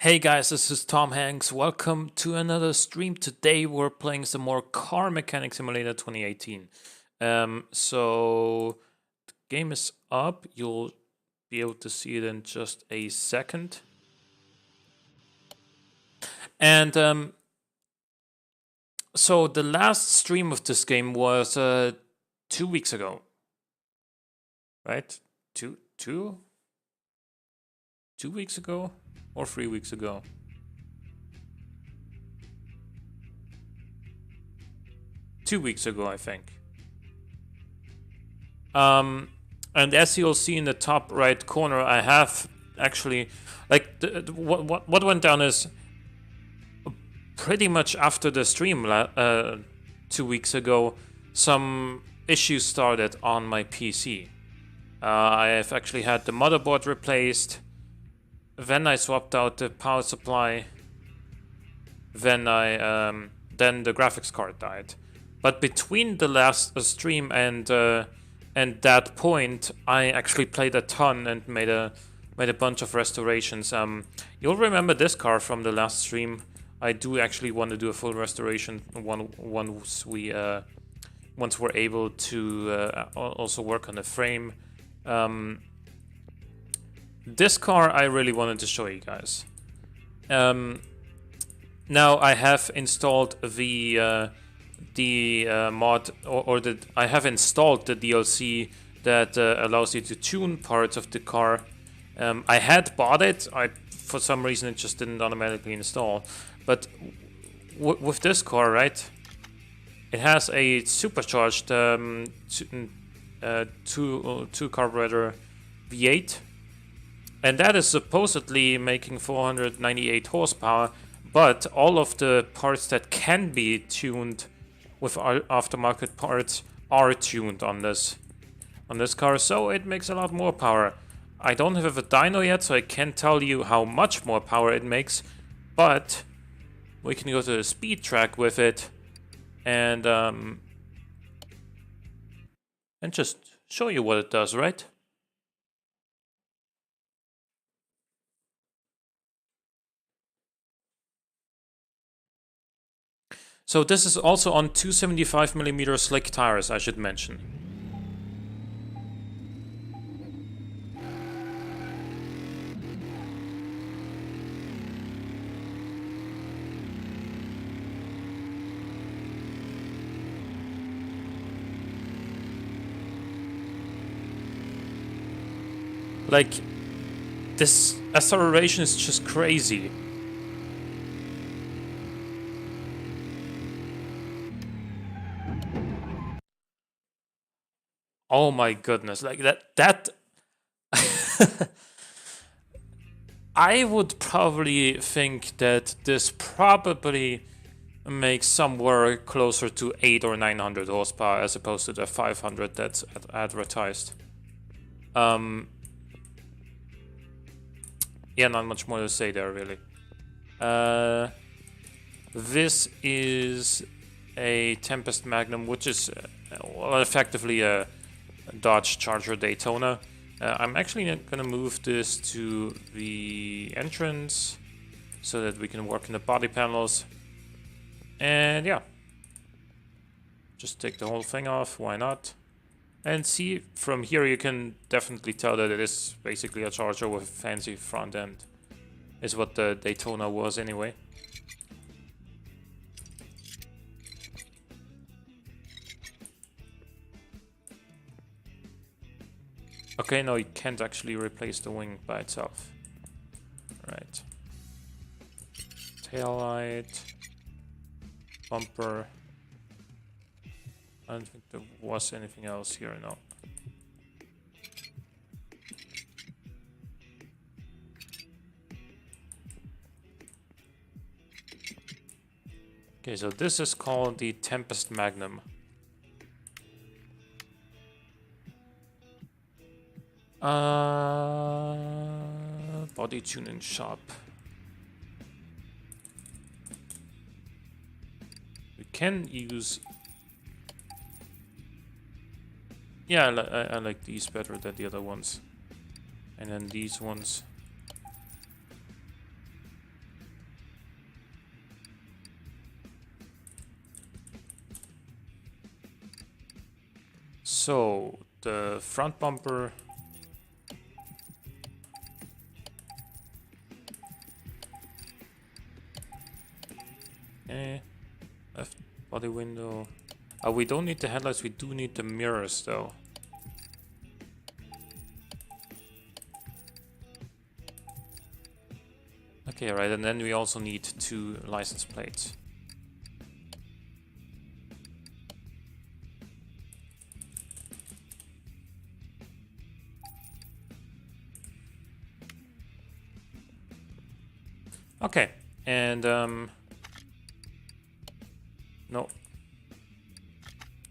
Hey guys, this is Tom Hanks. Welcome to another stream. Today we're playing some more Car Mechanic Simulator 2018. So the game is up. You'll be able to see it in just a second. And so the last stream of this game was 2 weeks ago, right? Two weeks ago or 3 weeks ago. 2 weeks ago, I think. And as you'll see in the top right corner, I have actually, like, what went down is pretty much after the stream 2 weeks ago, some issues started on my PC. I have actually had the motherboard replaced, then I swapped out the power supply, then the graphics card died. But between the last stream and that point, I actually played a ton and made a bunch of restorations. You'll remember this car from the last stream. I do actually want to do a full restoration once we're able to also work on the frame. This car I really wanted to show you guys. Now I have installed the mod, I have installed the DLC that allows you to tune parts of the car. I had bought it. For some reason it just didn't automatically install. But with this car, right, it has a supercharged two carburetor V8, and that is supposedly making 498 horsepower. But all of the parts that can be tuned with aftermarket parts are tuned on this car, so it makes a lot more power. I don't have a dyno yet, so I can't tell you how much more power it makes, but we can go to the speed track with it and just show you what it does, right? So this is also on 275mm slick tires, I should mention. Like, this acceleration is just crazy. Oh my goodness, like that I would probably think that this probably makes somewhere closer to 800 or 900 horsepower as opposed to the 500 that's advertised. Yeah, not much more to say there, really. This is a Tempest Magnum, which is well, effectively a Dodge Charger Daytona. I'm actually going to move this to the entrance so that we can work in the body panels. And yeah, just take the whole thing off, why not? And see, from here you can definitely tell that it is basically a Charger with a fancy front end. Is what the Daytona was anyway. Okay, no, you can't actually replace the wing by itself. Right. Tail light. Bumper. I don't think there was anything else here, no. Okay, so this is called the Tempest Magnum. Body tuning shop. We can use... Yeah, I like these better than the other ones. And then these ones. So the front bumper. Left body window. We don't need the headlights, we do need the mirrors though. Okay, right, and then we also need 2 license plates. Okay, and no.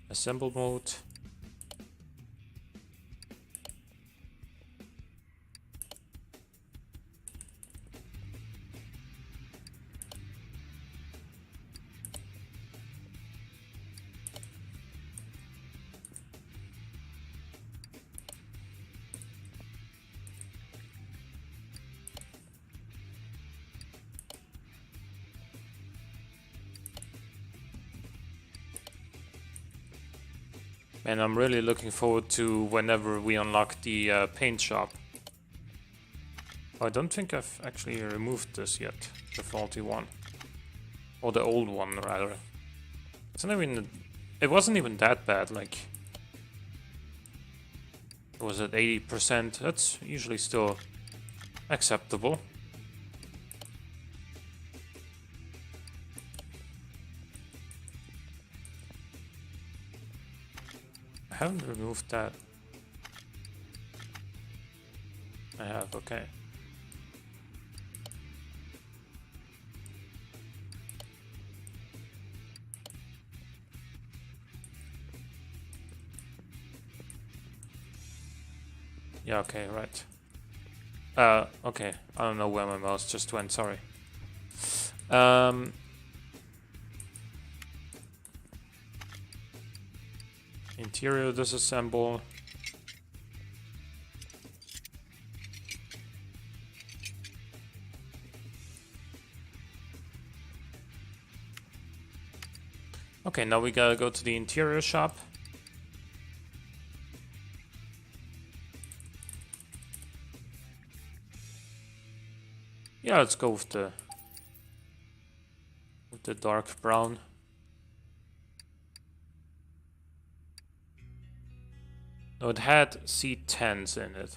Assemble mode. And I'm really looking forward to whenever we unlock the paint shop. I don't think I've actually removed this yet, the faulty one. Or the old one, rather. It's not even... It wasn't even that bad, like... It was at 80%, that's usually still acceptable. I haven't removed that. I have, okay. Yeah, okay, right. Okay, I don't know where my mouse just went, sorry. Interior disassemble. Okay, now we gotta go to the interior shop. Yeah, let's go with the dark brown. No, it had C10s in it.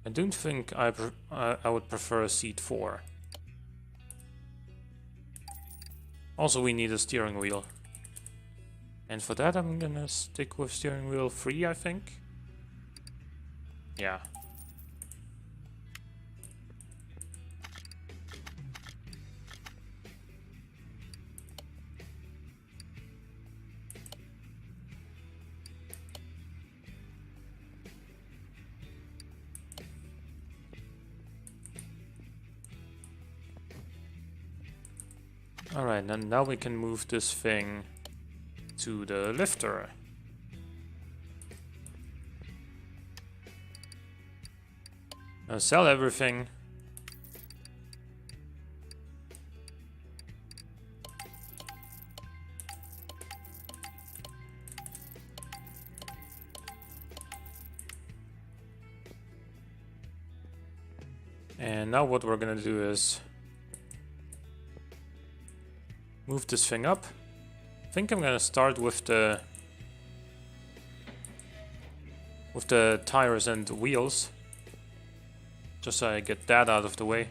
I don't think I would prefer a seat 4. Also, we need a steering wheel. And for that, I'm gonna stick with steering wheel 3, I think. Yeah. Alright, and now we can move this thing to the lifter. Now sell everything. And now what we're gonna do is move this thing up. I think I'm gonna start with the tires and wheels, just so I get that out of the way.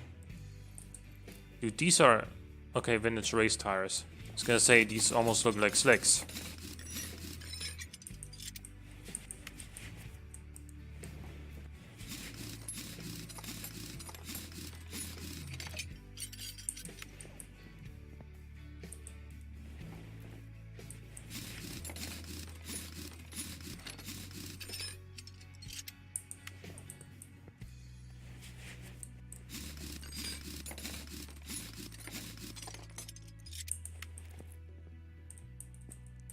Dude, these are okay vintage race tires. I was gonna say these almost look like slicks.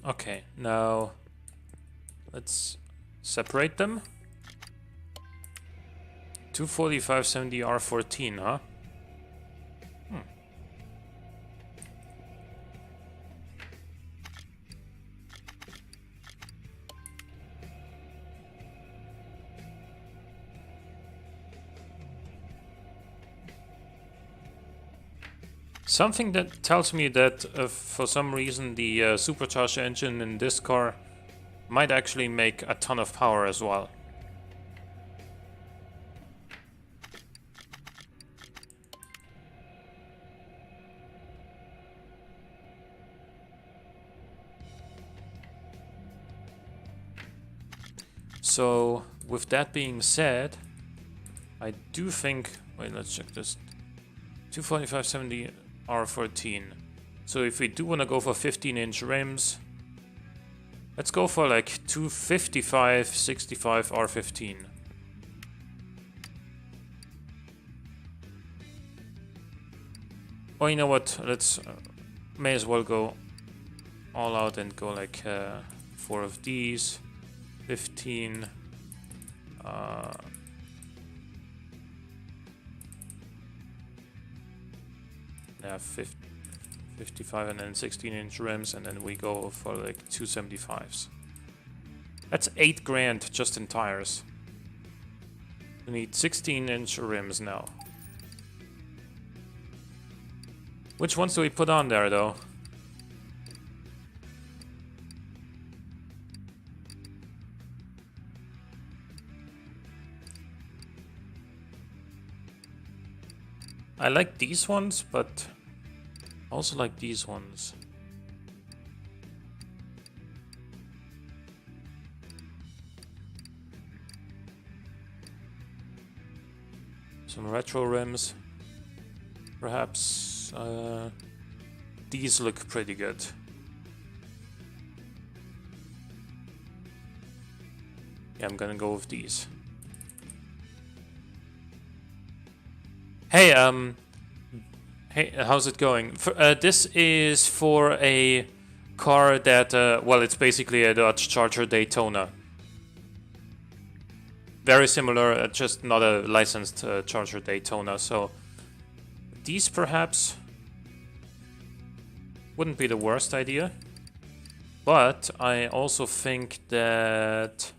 Okay, now let's separate them. 245/70 R14, huh? Something that tells me that for some reason the supercharged engine in this car might actually make a ton of power as well. So, with that being said, I do think... Wait, let's check this. 245/70 R14. So if we do want to go for 15-inch rims, let's go for like 255/65 R15. Or you know what? Let's may as well go all out and go like 4 of these. 15. Yeah, 55 and then 16-inch rims, and then we go for like 275s. That's 8 grand just in tires. We need 16-inch rims now. Which ones do we put on there though? I like these ones, but I also like these ones. Some retro rims. Perhaps these look pretty good. Yeah, I'm gonna go with these. Hey, hey, how's it going? This is for a car that, well, it's basically a Dodge Charger Daytona. Very similar, just not a licensed Charger Daytona. So these perhaps wouldn't be the worst idea. But I also think that,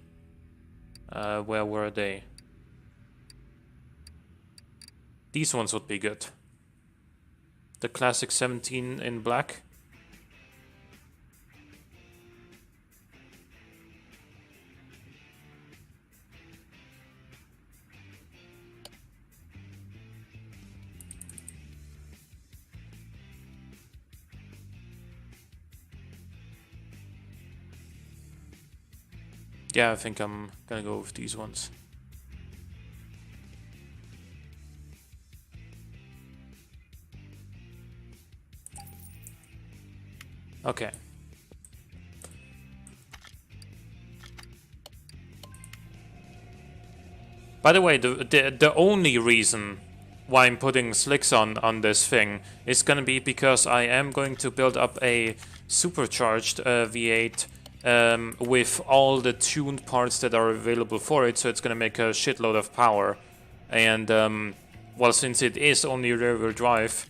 where were they? These ones would be good. The classic 17 in black. Yeah, I think I'm gonna go with these ones. Okay. By the way, the only reason why I'm putting slicks on this thing is gonna be because I am going to build up a supercharged V8 with all the tuned parts that are available for it, so it's gonna make a shitload of power. And well, since it is only rear-wheel drive,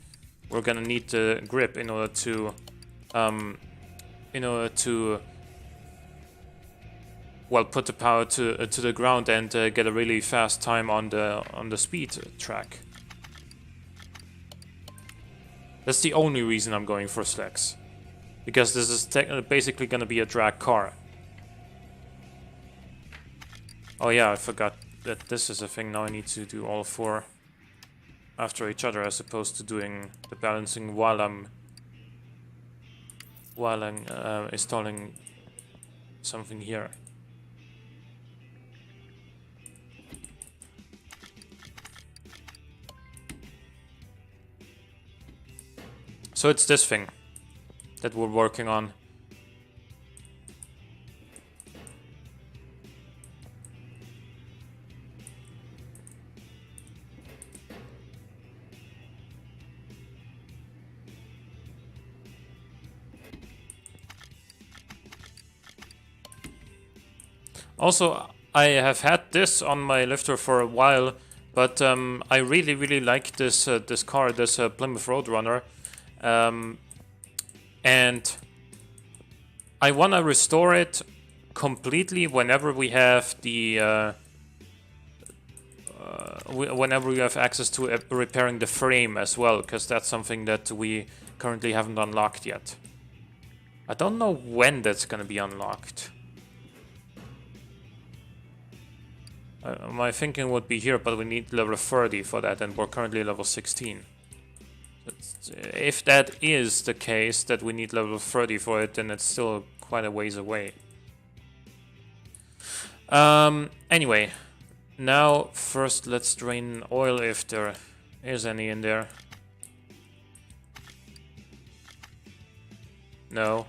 we're gonna need the grip in order to well, put the power to the ground and get a really fast time on the speed track. That's the only reason I'm going for slicks, because this is basically gonna be a drag car. Oh yeah, I forgot that this is a thing. Now I need to do all 4 after each other, as opposed to doing the balancing while I'm installing something here. So it's this thing that we're working on. Also, I have had this on my lifter for a while, but I really like this this car, this Plymouth Roadrunner, and I want to restore it completely whenever we have the whenever we have access to repairing the frame as well, because that's something that we currently haven't unlocked yet. I don't know when that's gonna be unlocked. My thinking would be here, but we need level 30 for that, and we're currently level 16. If that is the case, that we need level 30 for it, then it's still quite a ways away. Anyway, now first let's drain oil if there is any in there. No.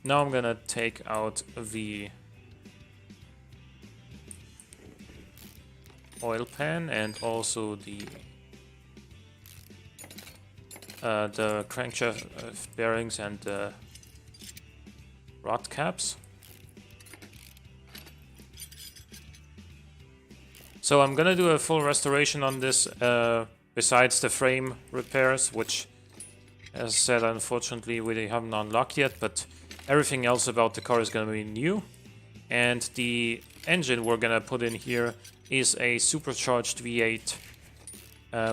Now I'm gonna take out the oil pan and also the crankshaft bearings and the rod caps. So I'm gonna do a full restoration on this, besides the frame repairs, which, as I said, unfortunately we haven't unlocked yet, but everything else about the car is gonna be new. And the engine we're gonna put in here is a supercharged V8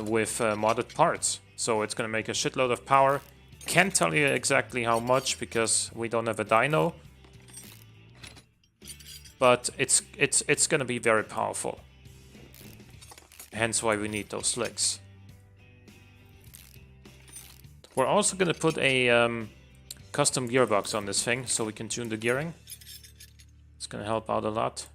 with modded parts. So it's gonna make a shitload of power. Can't tell you exactly how much because we don't have a dyno, but it's gonna be very powerful. Hence why we need those slicks. We're also gonna put a custom gearbox on this thing so we can tune the gearing. It's gonna help out a lot.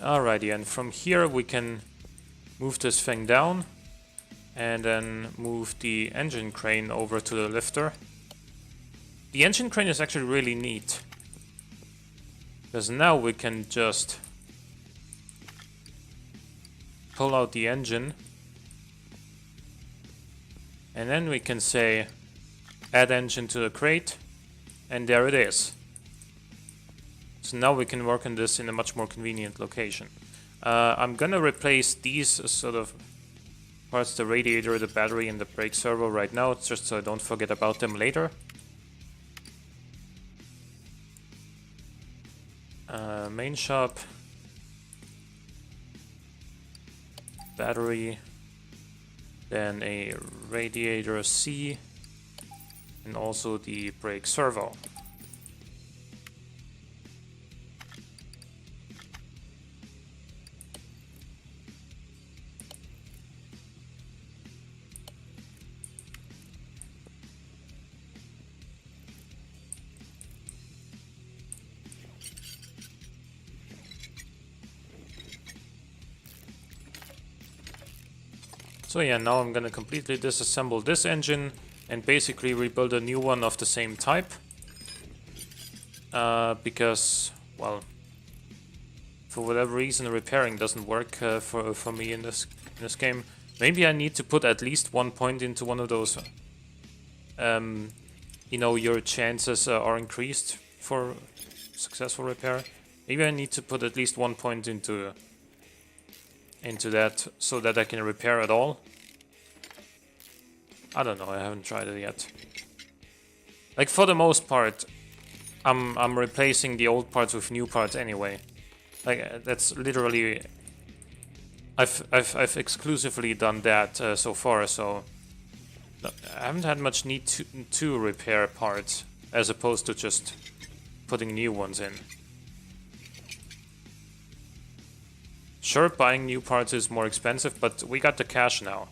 Alrighty, and from here we can move this thing down and then move the engine crane over to the lifter. The engine crane is actually really neat, because now we can just pull out the engine and then we can say add engine to the crate, and there it is. So now we can work on this in a much more convenient location. I'm gonna replace these sort of parts, the radiator, the battery, and the brake servo right now, just so I don't forget about them later. Main shop, battery, then a radiator C, and also the brake servo. So yeah, now I'm gonna completely disassemble this engine and basically rebuild a new one of the same type. Because, well, for whatever reason repairing doesn't work for me in this game. Maybe I need to put at least 1 point into one of those. You know, your chances are increased for successful repair. Maybe I need to put at least 1 point into that so that I can repair at all. I don't know, I haven't tried it yet. Like, for the most part, I'm replacing the old parts with new parts anyway. Like, that's literally... I've exclusively done that so far, so... I haven't had much need to repair parts, as opposed to just putting new ones in. Sure, buying new parts is more expensive, but we got the cash now.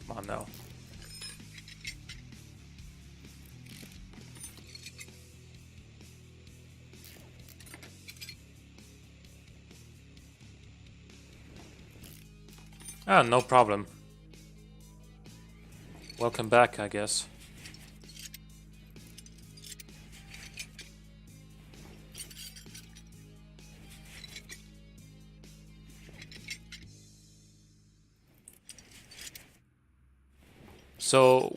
Come on now. Ah, no problem. Welcome back, I guess. So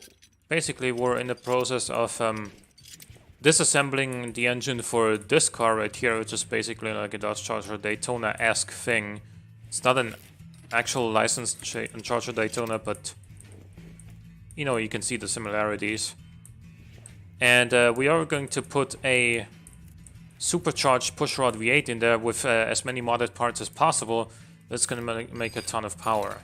basically we're in the process of disassembling the engine for this car right here, which is basically like a Dodge Charger Daytona-esque thing. It's not an actual licensed Charger Daytona, but you know, you can see the similarities. And we are going to put a supercharged pushrod V8 in there with as many modded parts as possible. That's going to make a ton of power.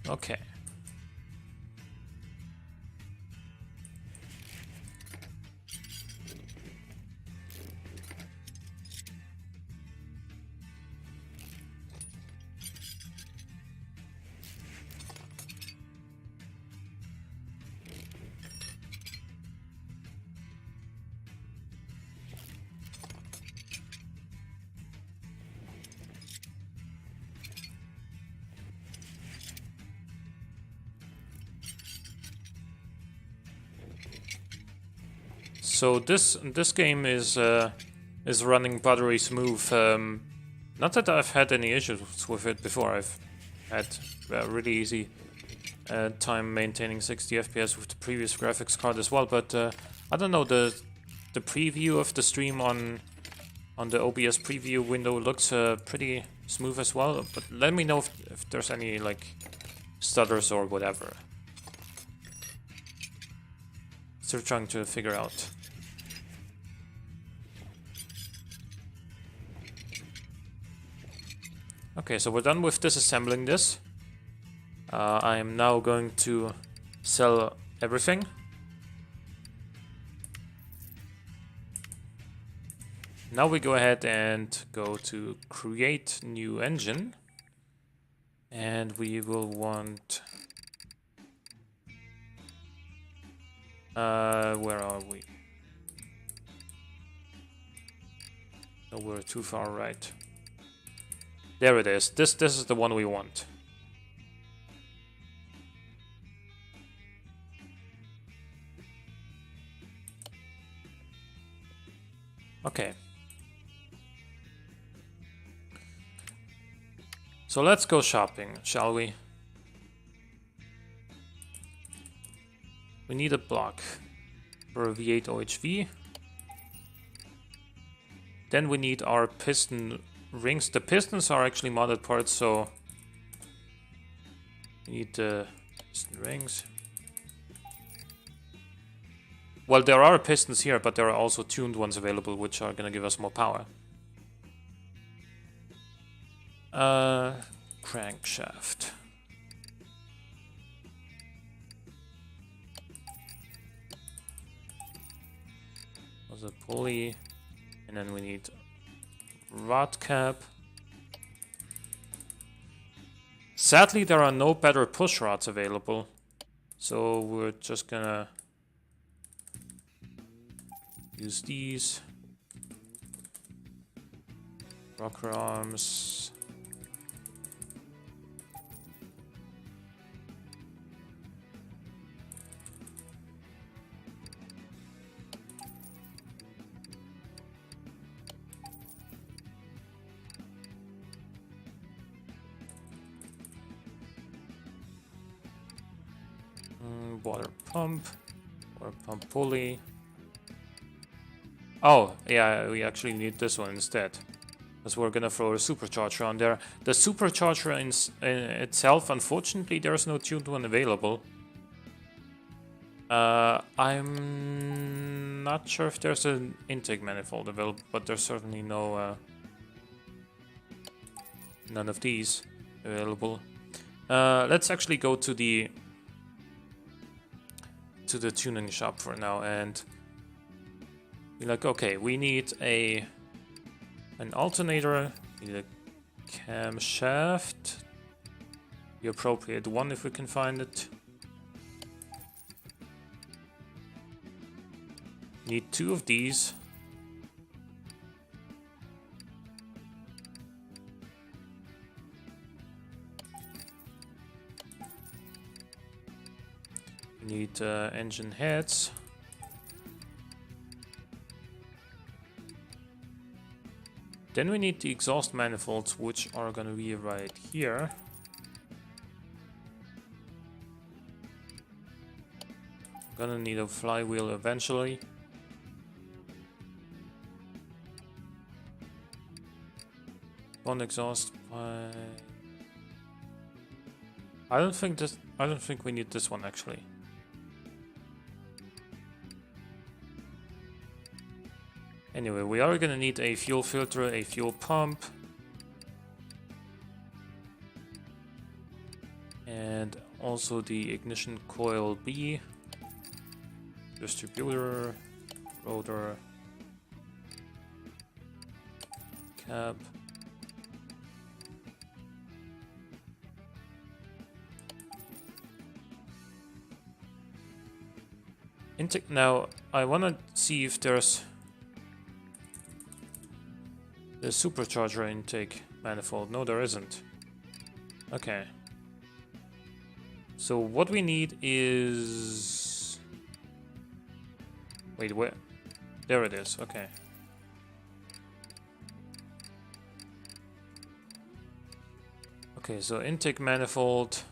Okay. So this game is running buttery smooth. Not that I've had any issues with it before. I've had a really easy time maintaining 60 FPS with the previous graphics card as well. But I don't know, the preview of the stream on the OBS preview window looks pretty smooth as well. But let me know if there's any like stutters or whatever. Still trying to figure out. Okay, so we're done with disassembling this. I am now going to sell everything. Now we go ahead and go to create new engine. And we will want... where are we? No, we're too far right. There it is. This is the one we want. Okay. So let's go shopping, shall we? We need a block for a V8 OHV. Then we need our piston rings. The pistons are actually modded parts, so we need the piston rings. Well, there are pistons here, but there are also tuned ones available, which are gonna give us more power. Crankshaft. There's a pulley, and then we need rod cap. Sadly, there are no better push rods available, so we're just gonna use these. Rocker arms. Water pump pulley. Oh, yeah, we actually need this one instead. because we're gonna throw a supercharger on there. The supercharger in itself, unfortunately, there's no tuned one available. I'm not sure if there's an intake manifold available, but there's certainly no none of these available. Let's actually go to the tuning shop for now and be like, okay, we need an alternator, we need a camshaft, the appropriate one if we can find it. Need 2 of these. Need engine heads. Then we need the exhaust manifolds, which are gonna be right here. Gonna need a flywheel eventually. One exhaust pipe. I don't think we need this one actually. Anyway, we are gonna need a fuel filter, a fuel pump, and also the ignition coil B, distributor, rotor, cap. Now, I want to see if there's the supercharger intake manifold. No, there isn't. Okay. So what we need is... Wait, where? There it is, okay. Okay, so intake manifold.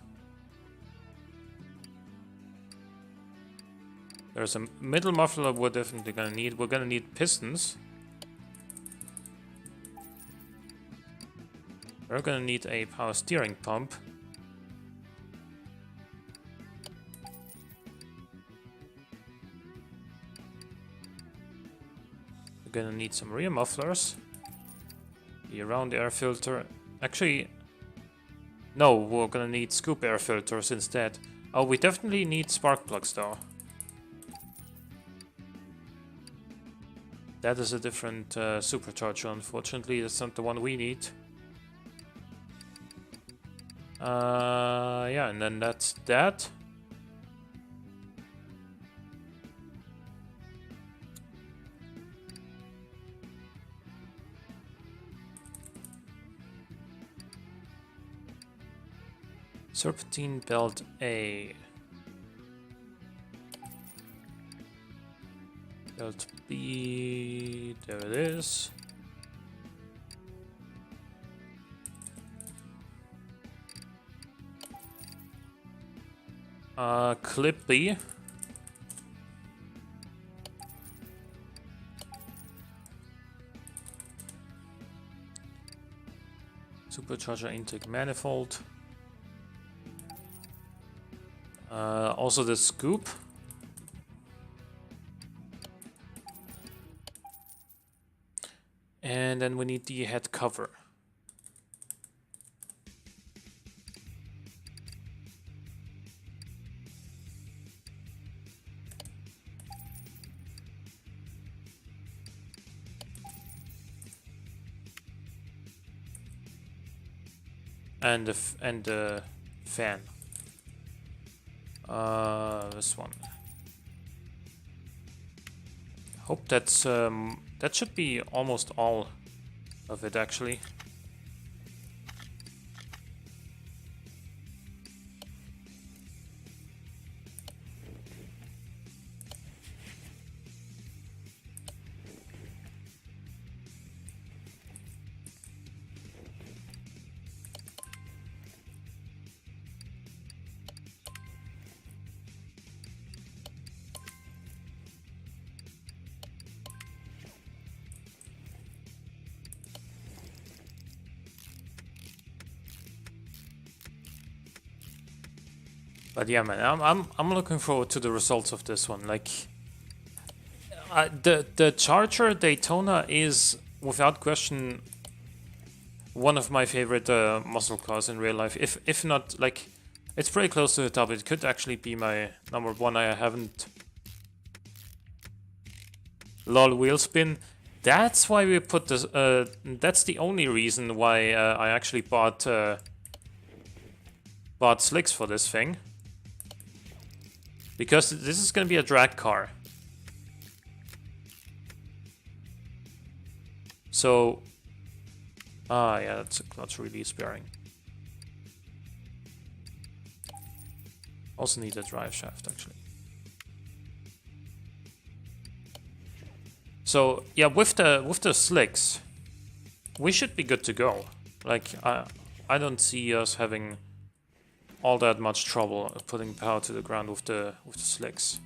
There's a middle muffler we're definitely gonna need. We're gonna need pistons. We're gonna need a power steering pump. We're gonna need some rear mufflers. The round air filter. Actually, no, we're gonna need scoop air filters instead. Oh, we definitely need spark plugs though. That is a different supercharger, unfortunately. That's not the one we need. Yeah, and then that's that. Serpentine belt A. Belt B, there it is. Clip B. Supercharger intake manifold. Also the scoop. And then we need the head cover. And the fan. This one. Hope that's that should be almost all of it actually. But yeah, man, I'm looking forward to the results of this one. Like, the Charger Daytona is without question one of my favorite muscle cars in real life. If not, like, it's pretty close to the top. It could actually be my number one. I haven't. Lol, wheel spin. That's why we put this. That's the only reason why I actually bought slicks for this thing. Because this is gonna be a drag car. So, yeah, that's a clutch release bearing. Also need a drive shaft, actually. So yeah, with the slicks, we should be good to go. Like I don't see us having all that much trouble putting power to the ground with the slicks.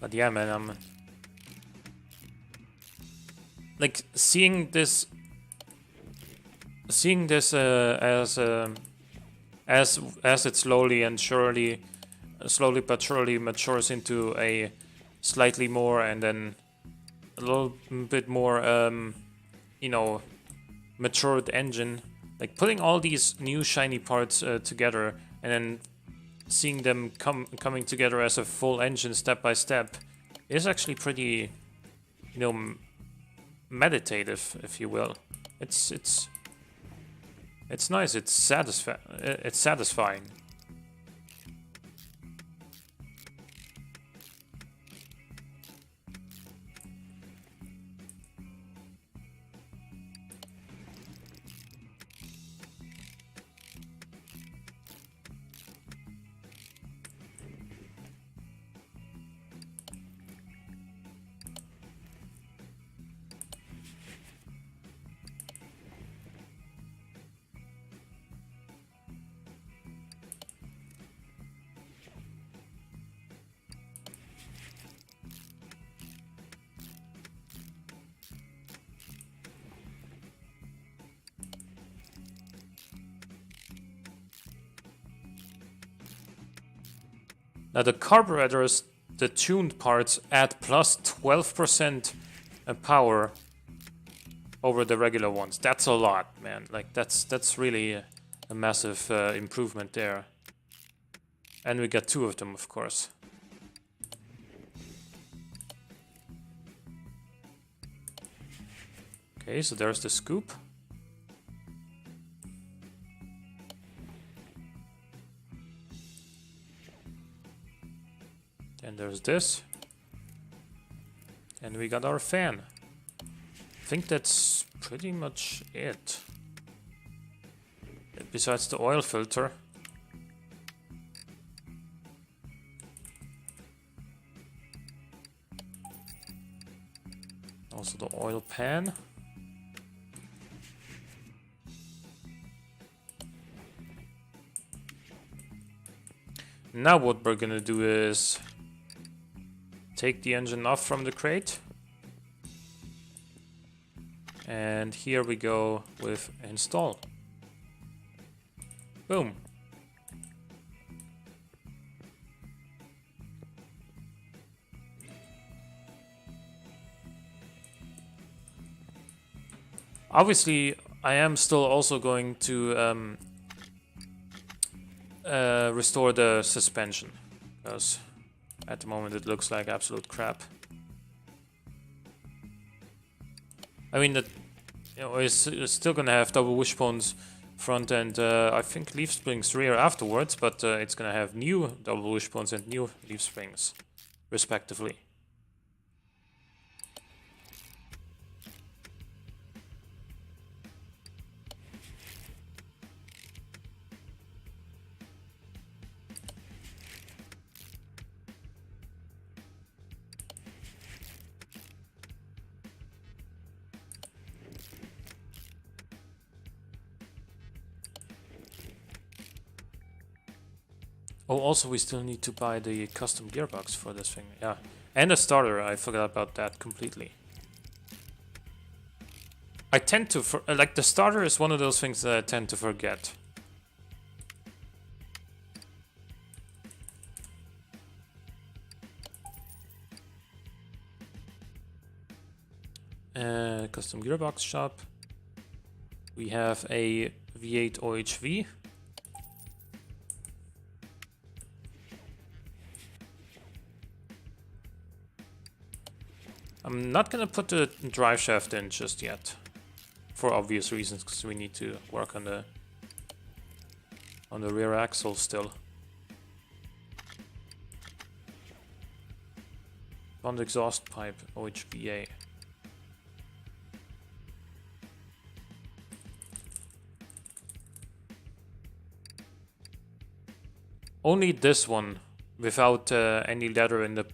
But yeah, man, I'm like seeing this as it slowly but surely matures into a slightly more and then a little bit more you know, matured engine. Like putting all these new shiny parts together and then seeing them coming together as a full engine step by step is actually pretty, you know, meditative, if you will. It's nice. It's satisfying. Now the carburetors, the tuned parts, add plus 12% power over the regular ones. That's a lot, man. Like that's really a massive improvement there. And we got two of them, of course. Okay, so there's the scoop. And there's this. And we got our fan. I think that's pretty much it. Besides the oil filter. Also the oil pan. Now what we're gonna do is take the engine off from the crate. And here we go with install. Boom. Obviously, I am still also going to restore the suspension, because at the moment it looks like absolute crap. I mean, it's still gonna have double wishbones front and I think leaf springs rear afterwards, but it's gonna have new double wishbones and new leaf springs, respectively. Oh, also we still need to buy the custom gearbox for this thing. Yeah, and a starter. I forgot about that completely. I tend to like the starter is one of those things that I tend to forget. Custom gearbox shop. We have a V8 OHV. I'm not gonna put the drive shaft in just yet, for obvious reasons, because we need to work on the rear axle still. Front exhaust pipe OHBA. Only this one, without any leather in the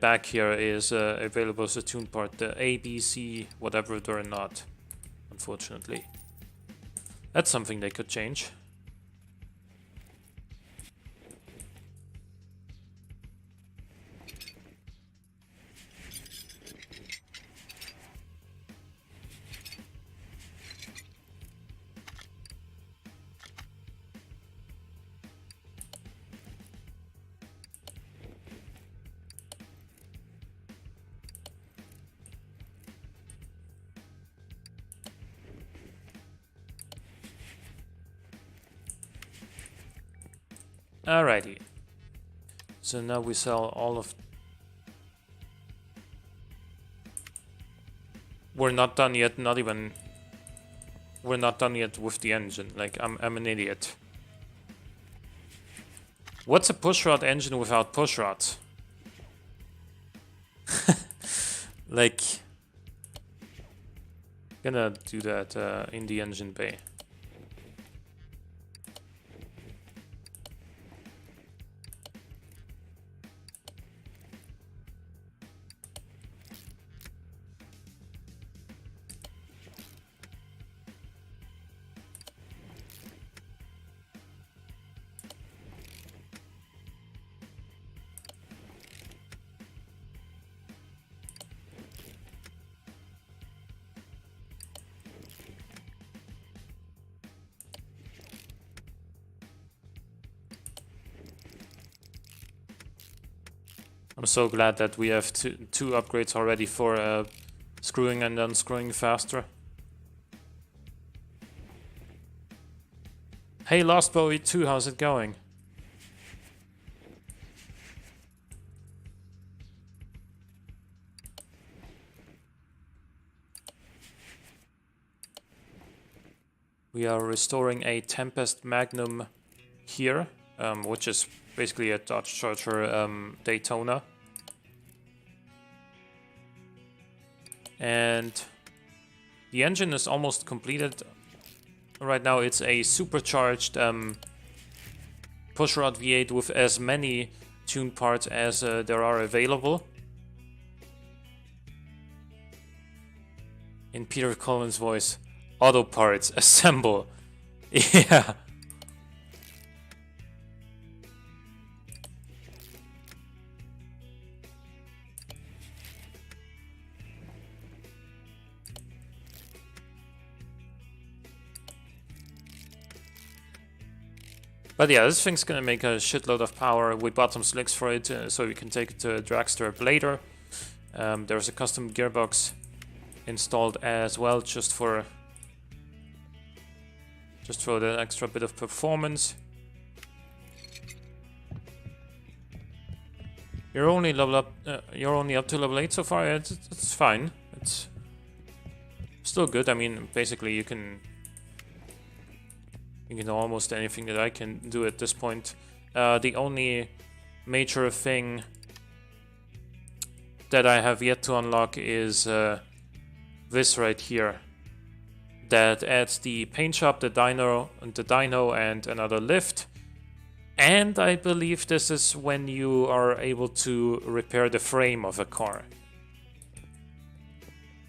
back here, is available as a tune part. The A, B, C, whatever they're not, unfortunately. That's something they could change. Alrighty. So now we sell all of... We're not done yet, not even... We're not done yet with the engine. Like, I'm an idiot. What's a pushrod engine without pushrods? Like... Gonna do that in the engine bay. I'm so glad that we have two upgrades already for screwing and unscrewing faster. Hey Lost Bowie 2, how's it going? We are restoring a Tempest Magnum here, which is basically a Dodge Charger Daytona. And the engine is almost completed. Right now it's a supercharged pushrod V8 with as many tune parts as there are available. In Peter Collins' voice, auto parts, assemble. Yeah. But yeah, this thing's gonna make a shitload of power. We bought some slicks for it, so we can take it to a drag strip later. There's a custom gearbox installed as well, just for the extra bit of performance. You're only up to level 8 so far. It's fine. It's still good. I mean, basically you can almost anything that I can do at this point. The only major thing that I have yet to unlock is this right here. That adds the paint shop, the dyno, and another lift. And I believe this is when you are able to repair the frame of a car.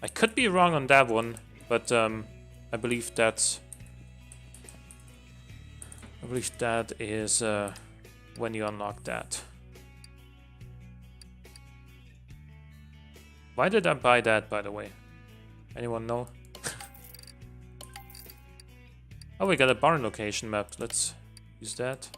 I could be wrong on that one, but I believe that's I believe that is when you unlock that. Why did I buy that, by the way? Anyone know? Oh, we got a barn location map. Let's use that.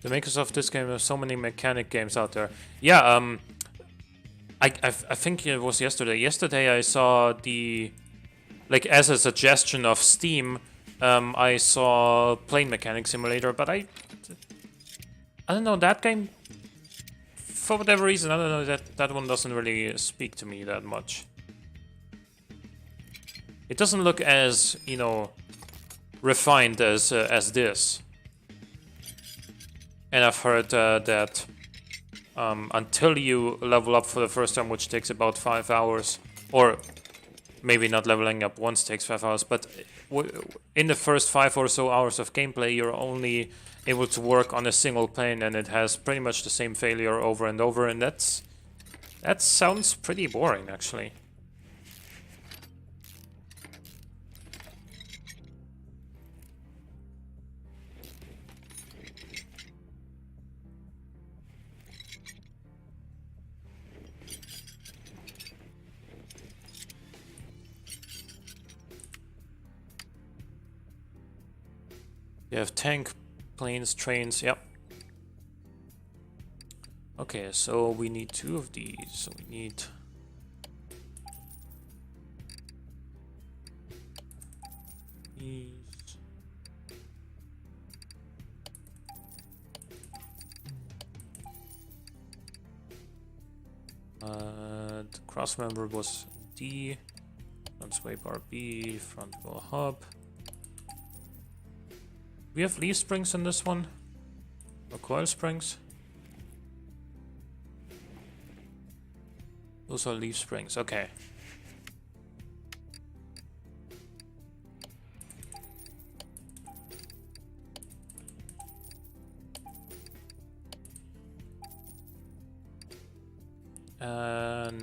The makers of this game have so many mechanic games out there. Yeah, I think it was yesterday. Yesterday I saw the, like, as a suggestion of Steam, I saw Plane Mechanic Simulator, but I don't know, that game, for whatever reason, I don't know, that one doesn't really speak to me that much. It doesn't look as, you know, refined as this. And I've heard that until you level up for the first time, which takes about 5 hours, or maybe not leveling up once takes 5 hours, but in the first 5 or so hours of gameplay, you're only able to work on a single plane, and it has pretty much the same failure over and over, and that sounds pretty boring, actually. You have tank, planes, trains, yep. Okay, so we need 2 of these, so we need... these. The cross member was D, front sway bar B, front wheel hub. We have leaf springs in this one? Or coil springs? Those are leaf springs, okay.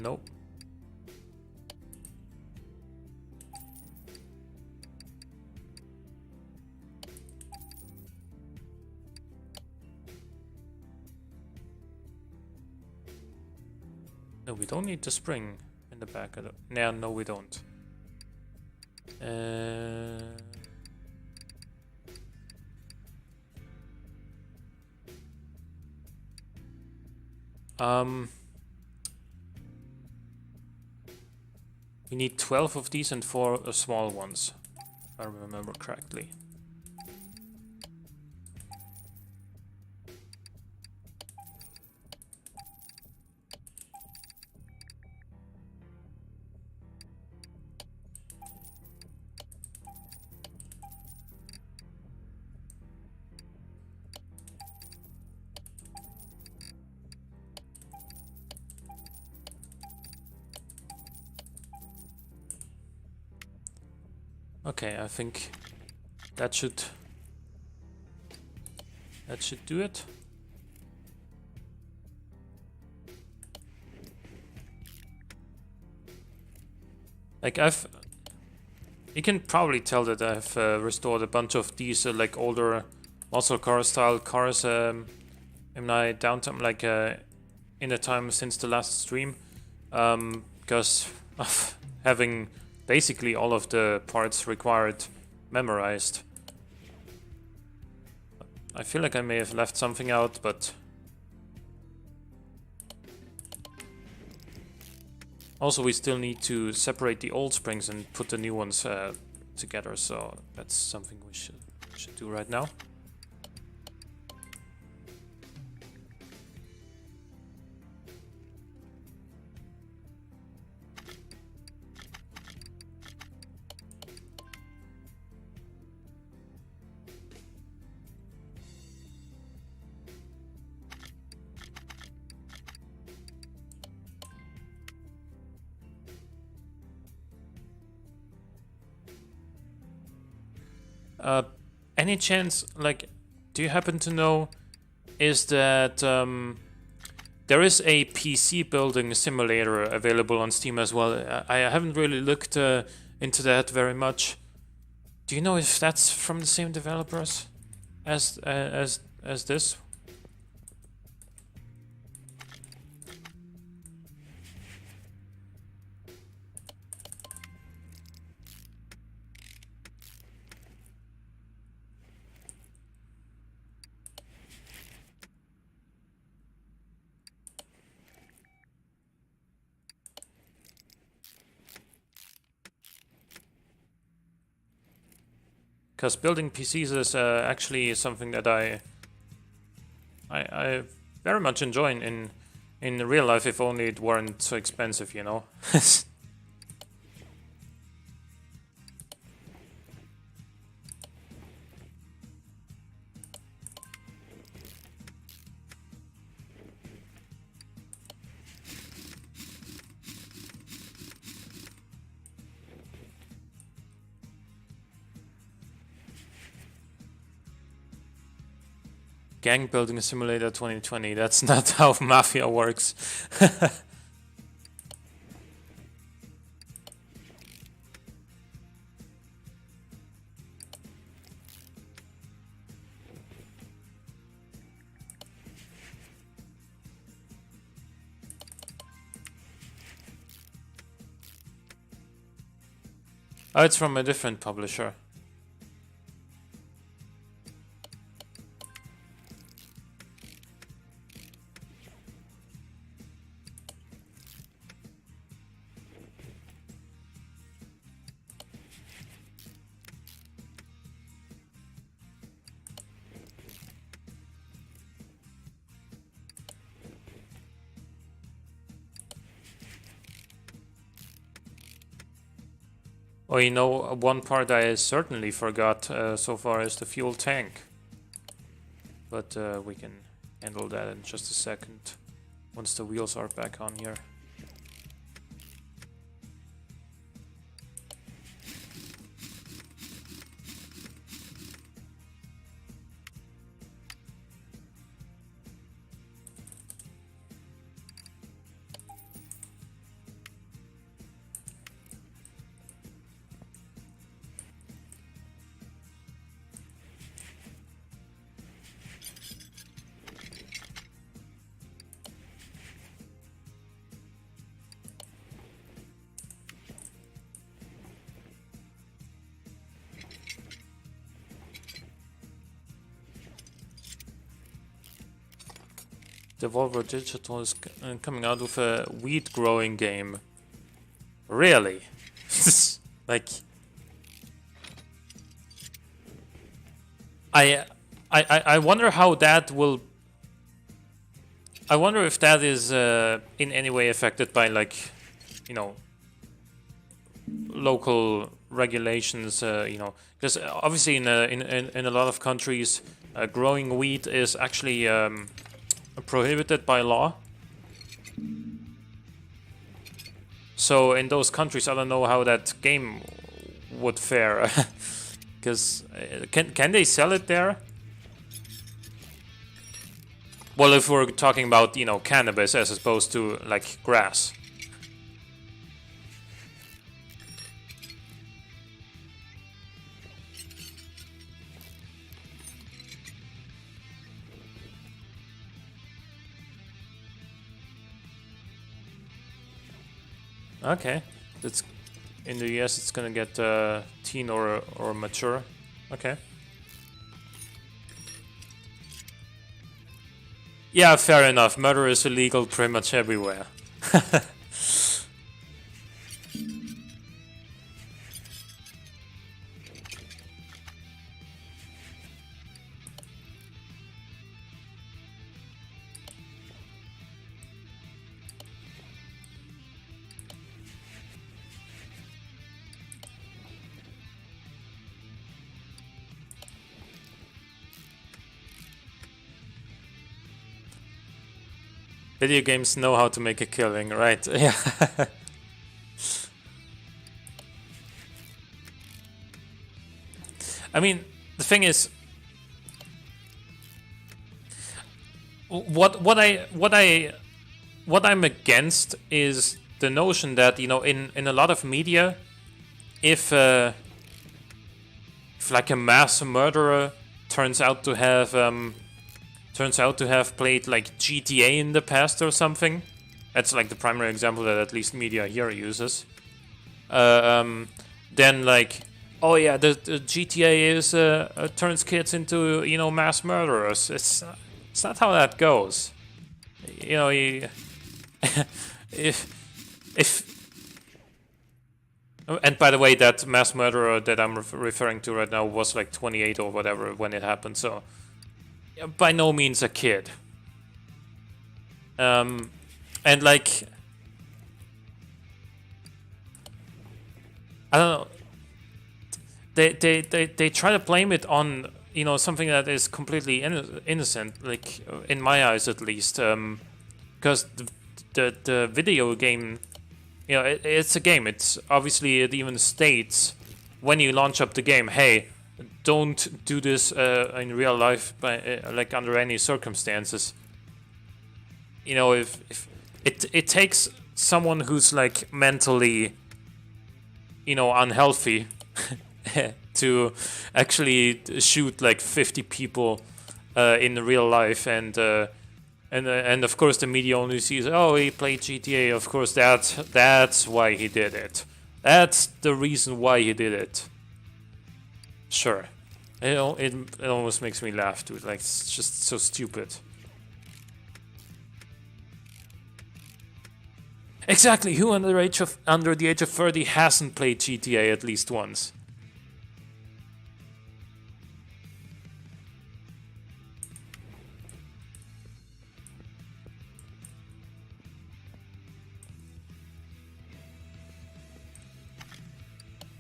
Nope. No, we don't need the spring in the back of the... No, we don't. We need 12 of these and 4 small ones, if I remember correctly. Okay, I think that should do it. Like you can probably tell that I've restored a bunch of these like older muscle car style cars in my downtime, like in the time since the last stream, because of having basically all of the parts required memorized. I feel like I may have left something out, but... Also, we still need to separate the old springs and put the new ones together, so that's something we should do right now. Any chance, like, do you happen to know, is that there is a PC building simulator available on Steam as well? I haven't really looked into that very much. Do you know if that's from the same developers as this? Because building PCs is actually something that I very much enjoy in real life, if only it weren't so expensive, you know. Gang Building Simulator 2020. That's not how Mafia works. Oh, it's from a different publisher. Oh, you know, one part I certainly forgot so far is the fuel tank. But we can handle that in just a second, once the wheels are back on here. Devolver Digital is coming out with a wheat growing game. Really? Like, I wonder how that will. I wonder if that is in any way affected by, like, you know, local regulations. You know, because obviously in a lot of countries, growing wheat is actually prohibited by law. So in those countries, I don't know how that game would fare. Because can they sell it there? Well, if we're talking about, you know, cannabis as opposed to, like, grass. Okay, that's in the US. It's gonna get teen or mature. Okay. Yeah, fair enough. Murder is illegal pretty much everywhere. Video games know how to make a killing, right? Yeah. I mean, the thing is, what I'm against is the notion that, you know, in a lot of media, if like a mass murderer turns out to have played like GTA in the past or something, that's like the primary example that at least media here uses, then like, oh yeah, the GTA is turns kids into, you know, mass murderers. It's not how that goes. You know, if and by the way, that mass murderer that I'm referring to right now was like 28 or whatever when it happened, so by no means a kid. And like, I don't know. They try to blame it on, you know, something that is completely innocent, like in my eyes at least, because the video game, you know, it's a game. It's obviously, it even states when you launch up the game, hey, don't do this in real life, by like under any circumstances. You know, if it takes someone who's like mentally, you know, unhealthy to actually shoot like 50 people in real life, and of course the media only sees, oh, he played GTA, of course that's why he did it. That's the reason why he did it. Sure. It almost makes me laugh, dude. Like, it's just so stupid. Exactly. Who under the age of 30 hasn't played GTA at least once?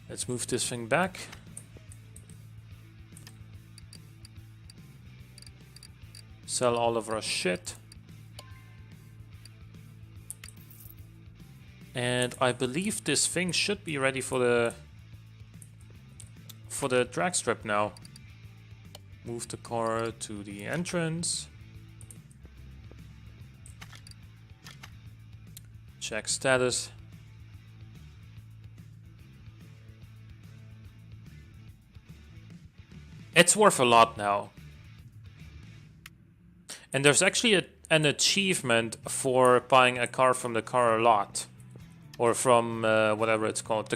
Let's move this thing back. Sell all of our shit. And I believe this thing should be ready for the drag strip now. Move the car to the entrance. Check status. It's worth a lot now. And there's actually an achievement for buying a car from the car lot. Or from whatever it's called.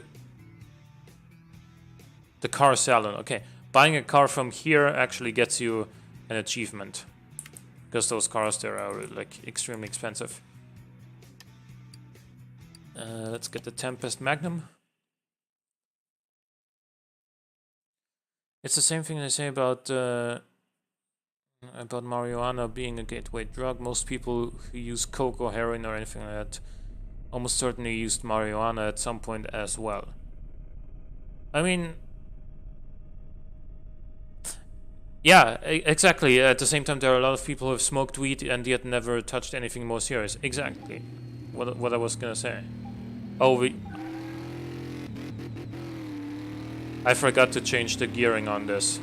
The car salon. Okay. Buying a car from here actually gets you an achievement. Because those cars there are like extremely expensive. Let's get the Tempest Magnum. It's the same thing they say about marijuana being a gateway drug. Most people who use coke or heroin or anything like that almost certainly used marijuana at some point as well. I mean, yeah, exactly. At the same time, there are a lot of people who have smoked weed and yet never touched anything more serious. Exactly. What I was gonna say. Oh, I forgot to change the gearing on this.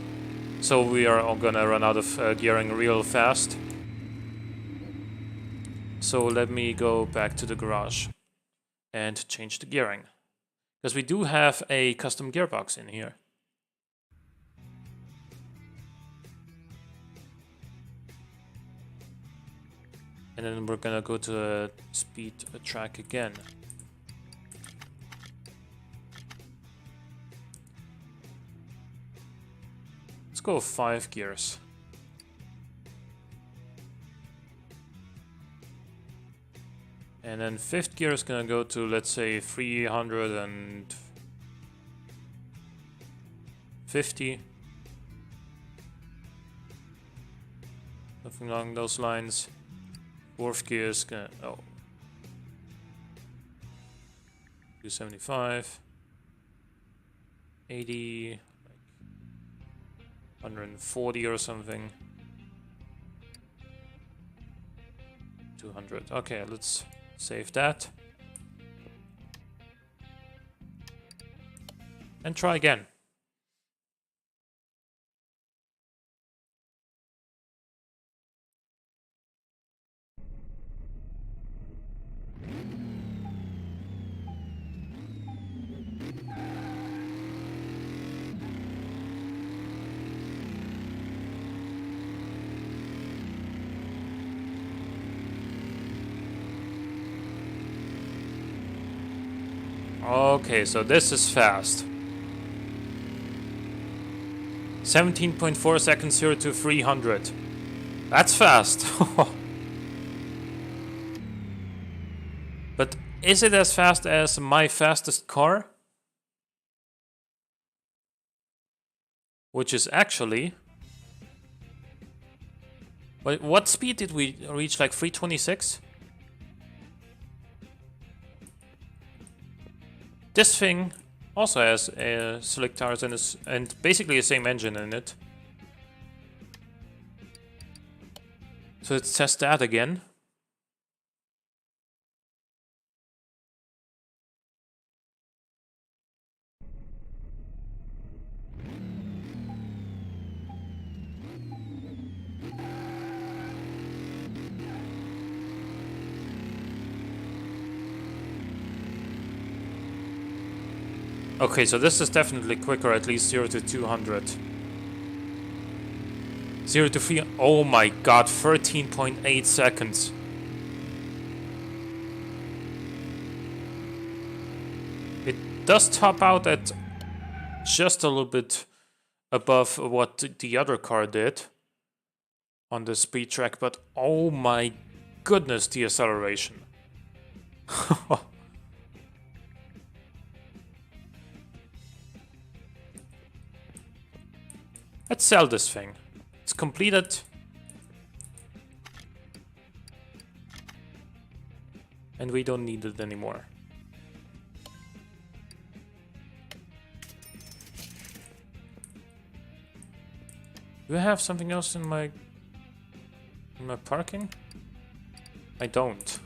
So we are all gonna run out of gearing real fast. So let me go back to the garage and change the gearing. Because we do have a custom gearbox in here. And then we're gonna go to the speed track again. Let's go 5 gears. And then fifth gear is gonna go to, let's say, 350. Something along those lines. Fourth gear is gonna... Oh. 275. 80. Like 140 or something. 200. Okay, let's save that. And try again. Okay, so this is fast. 17.4 seconds 0 to 300. That's fast. But is it as fast as my fastest car? Which is actually... Wait, what speed did we reach? Like 326? This thing also has slick tires and basically the same engine in it. So let's test that again. Okay, so this is definitely quicker, at least 0 to 200. 0 to 3... Oh my god, 13.8 seconds. It does top out at just a little bit above what the other car did on the speed track, but oh my goodness, the acceleration. Let's sell this thing. It's completed. And we don't need it anymore. Do I have something else in my parking? I don't.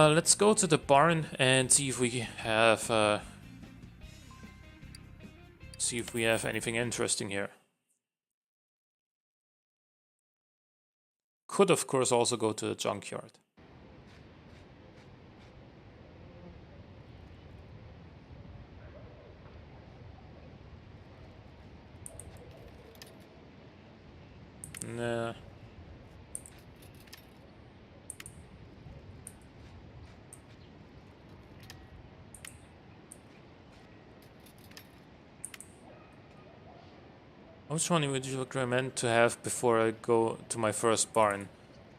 Let's go to the barn and see if we have anything interesting here. Could of course also go to the junkyard. Nah. Which one would you recommend to have before I go to my first barn?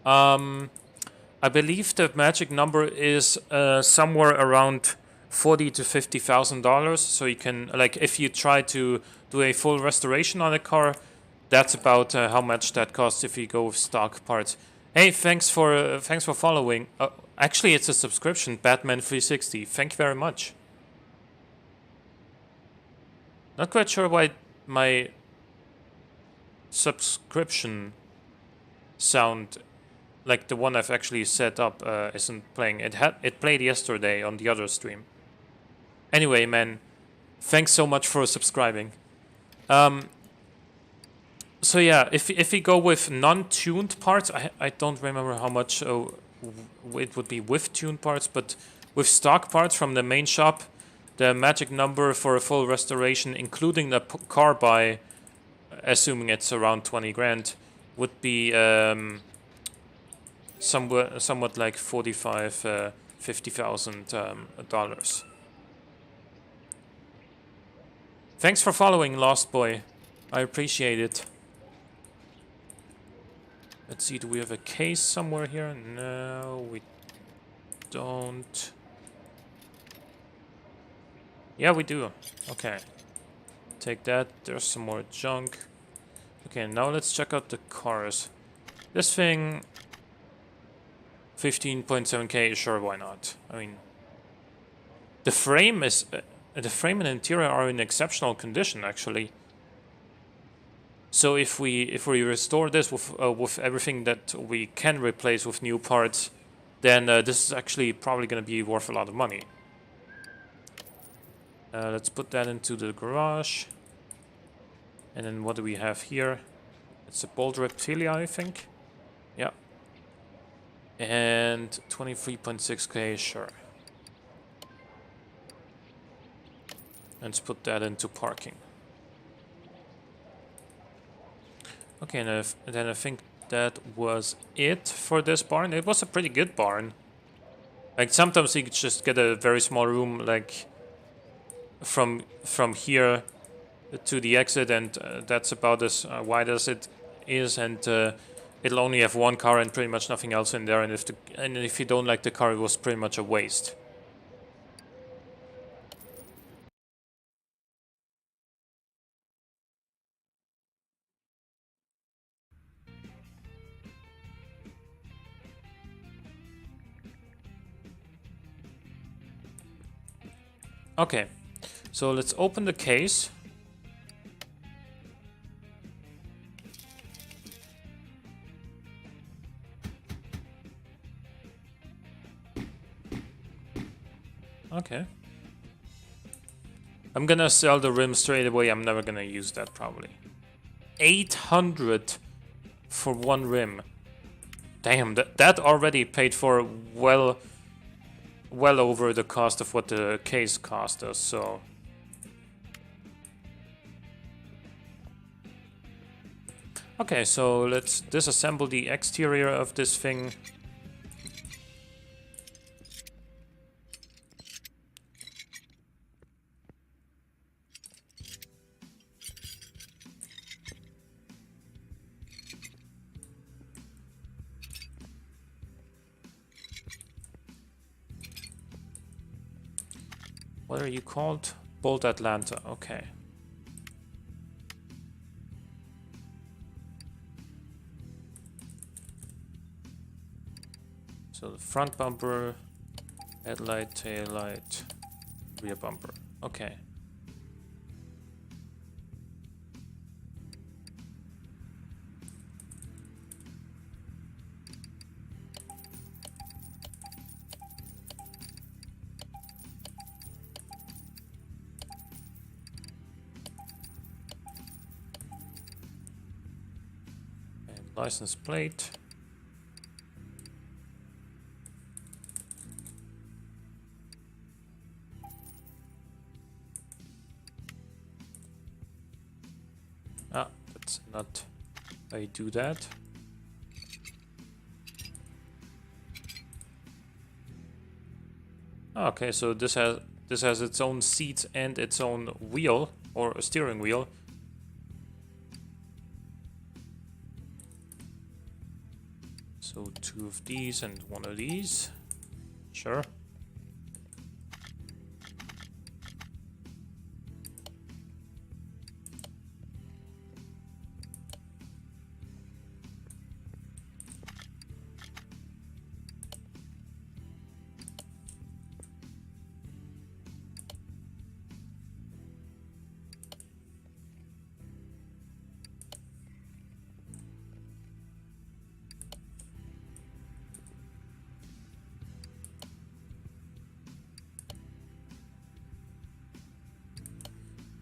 I believe the magic number is somewhere around $40,000 to $50,000. So you can, like, if you try to do a full restoration on a car, that's about how much that costs if you go with stock parts. Hey, thanks for following. Actually, it's a subscription, Batman360. Thank you very much. Not quite sure why my subscription sound, like the one I've actually set up, isn't playing. It played yesterday on the other stream. Anyway, man, thanks so much for subscribing. So yeah, if we go with non-tuned parts, I don't remember how much it would be with tuned parts, but with stock parts from the main shop, the magic number for a full restoration, including the car buy, assuming it's around 20 grand, would be somewhat like $45,000 to $50,000. Thanks for following, Lost Boy. I appreciate it. Let's see, do we have a case somewhere here? No, we don't. Yeah, we do. Okay. Take that. There's some more junk. Okay, now let's check out the cars. This thing... 15.7k, sure, why not? I mean... The frame is... the frame and interior are in exceptional condition, actually. So if we restore this with everything that we can replace with new parts, then this is actually probably going to be worth a lot of money. Let's put that into the garage. And then what do we have here? It's a bold reptilia, I think. Yeah. And 23.6k, sure. Let's put that into parking. Okay, and then I think that was it for this barn. It was a pretty good barn. Like, sometimes you could just get a very small room, like, from here to the exit, and that's about as wide as it is, and it'll only have one car and pretty much nothing else in there, and if you don't like the car, it was pretty much a waste. Okay, so let's open the case. Okay. I'm gonna sell the rim straight away. I'm never gonna use that, probably. 800 for one rim. Damn, that already paid for well over the cost of what the case cost us, so... Okay, so let's disassemble the exterior of this thing. What are you called? Bolt Atlanta, okay. So the front bumper, headlight, tail light, rear bumper, okay. License plate. Ah, that's not how you do that. Okay, so this has its own seat and its own wheel, or a steering wheel. So 2 of these and 1 of these. Sure.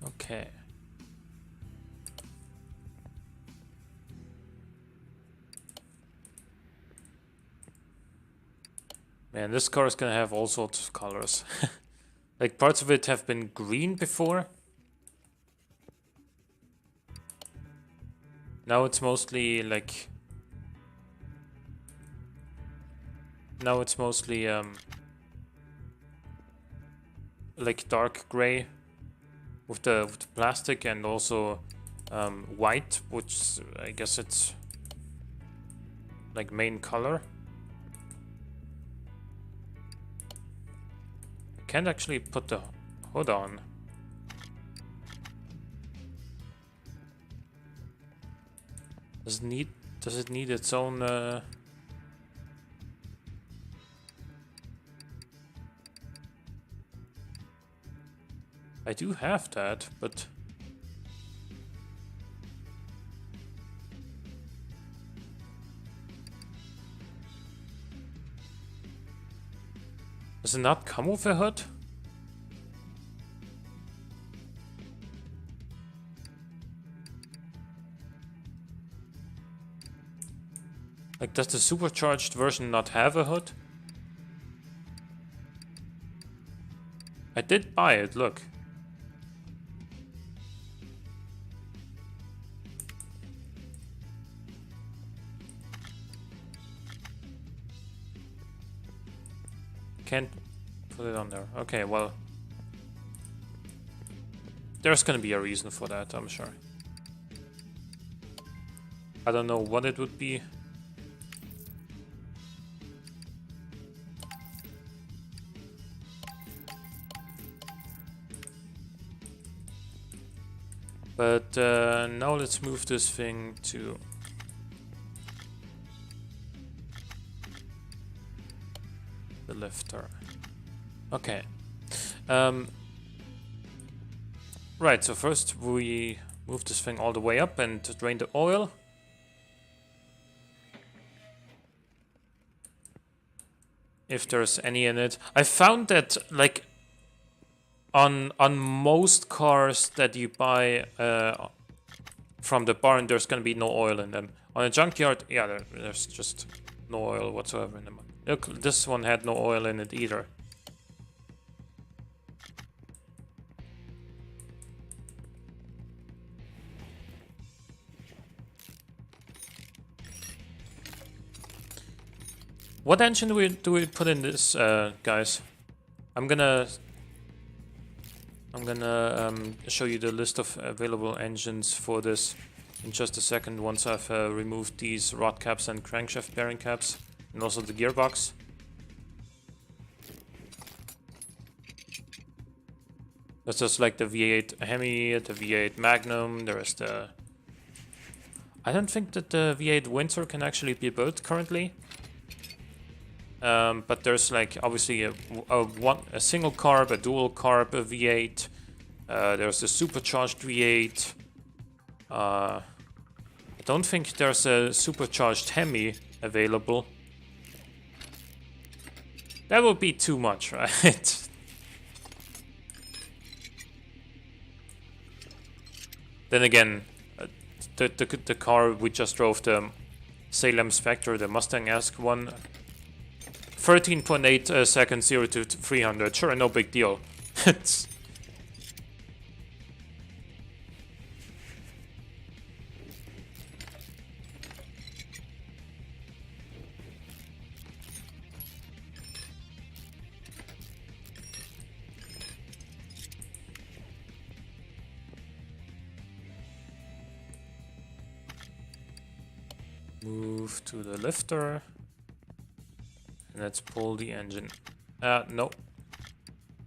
Okay. Man, this car is gonna have all sorts of colors. Like, parts of it have been green before. Now it's mostly like... Now it's mostly like dark gray. with the plastic and also white, which I guess it's like main color. I can't actually put the hood on. Does it need its own I do have that, but does it not come with a hood? Like, does the supercharged version not have a hood? I did buy it, look. Can't put it on there. Okay, well, there's gonna be a reason for that, I'm sure. I don't know what it would be. But now let's move this thing to the lifter. Okay. Right, so first we move this thing all the way up and drain the oil. If there's any in it. I found that, like, on most cars that you buy from the barn, there's gonna be no oil in them. On a junkyard, yeah, there's just no oil whatsoever in them. Look, this one had no oil in it either. What engine do we put in this, guys? I'm gonna show you the list of available engines for this in just a second once I've removed these rod caps and crankshaft bearing caps and also the gearbox. That's just like the V8 Hemi, the V8 Magnum, there is the... I don't think that the V8 Winter can actually be built currently. But there's like obviously a single carb, a dual carb, a V8. There's the supercharged V8. I don't think there's a supercharged Hemi available. That would be too much, right? Then again, the car we just drove, the Salem Spectre, the Mustang-esque one. 13.8 seconds, 0 to 300. Sure, no big deal. It's... Move to the lifter. And let's pull the engine. No.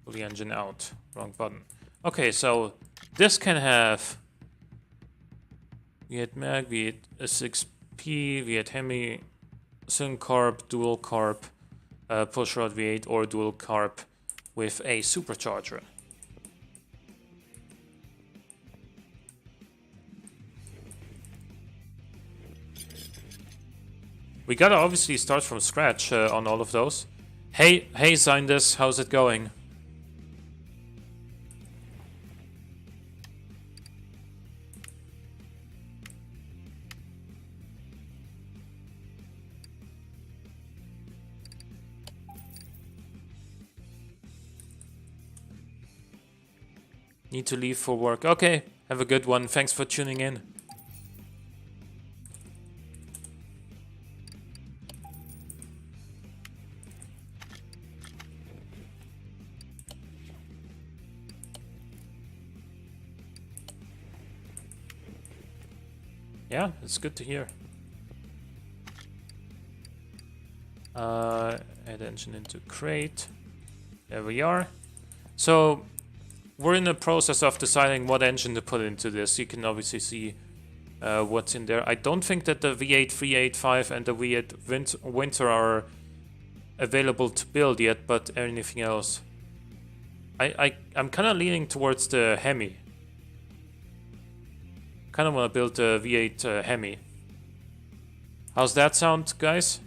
Pull the engine out. Wrong button. Okay, so this can have V8 Mag, V8 6P, V8 Hemi, single carb, dual carb, pushrod V8 or dual carb with a supercharger. We gotta obviously start from scratch on all of those. Hey, Zindus, how's it going? Need to leave for work. Okay, have a good one. Thanks for tuning in. Yeah, it's good to hear. Add engine into crate. There we are. So we're in the process of deciding what engine to put into this. You can obviously see what's in there. I don't think that the V8 385 and the V8 Winter are available to build yet, but anything else. I'm kind of leaning towards the Hemi. Kind of want to build the V8 Hemi. How's that sound, guys?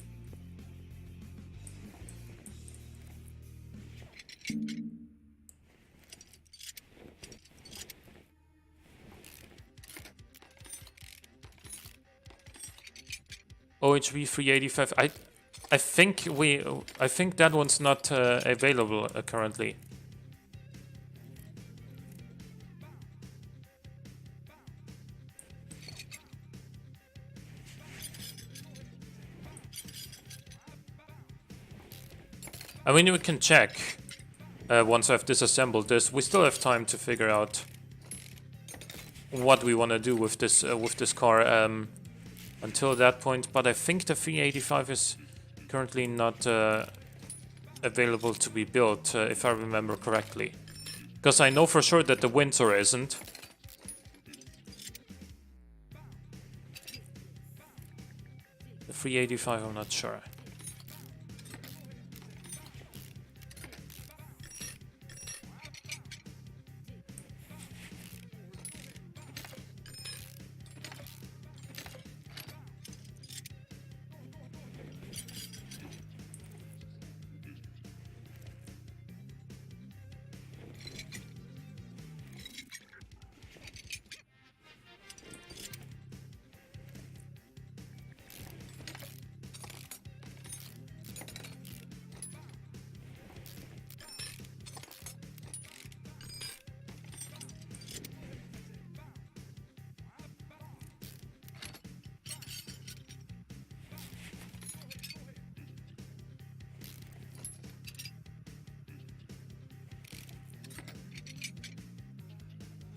OHV 385. I think that one's not available currently. I mean, we can check once I've disassembled this. We still have time to figure out what we want to do with this car until that point. But I think the 385 is currently not available to be built, if I remember correctly. Because I know for sure that the Winter isn't. The 385, I'm not sure.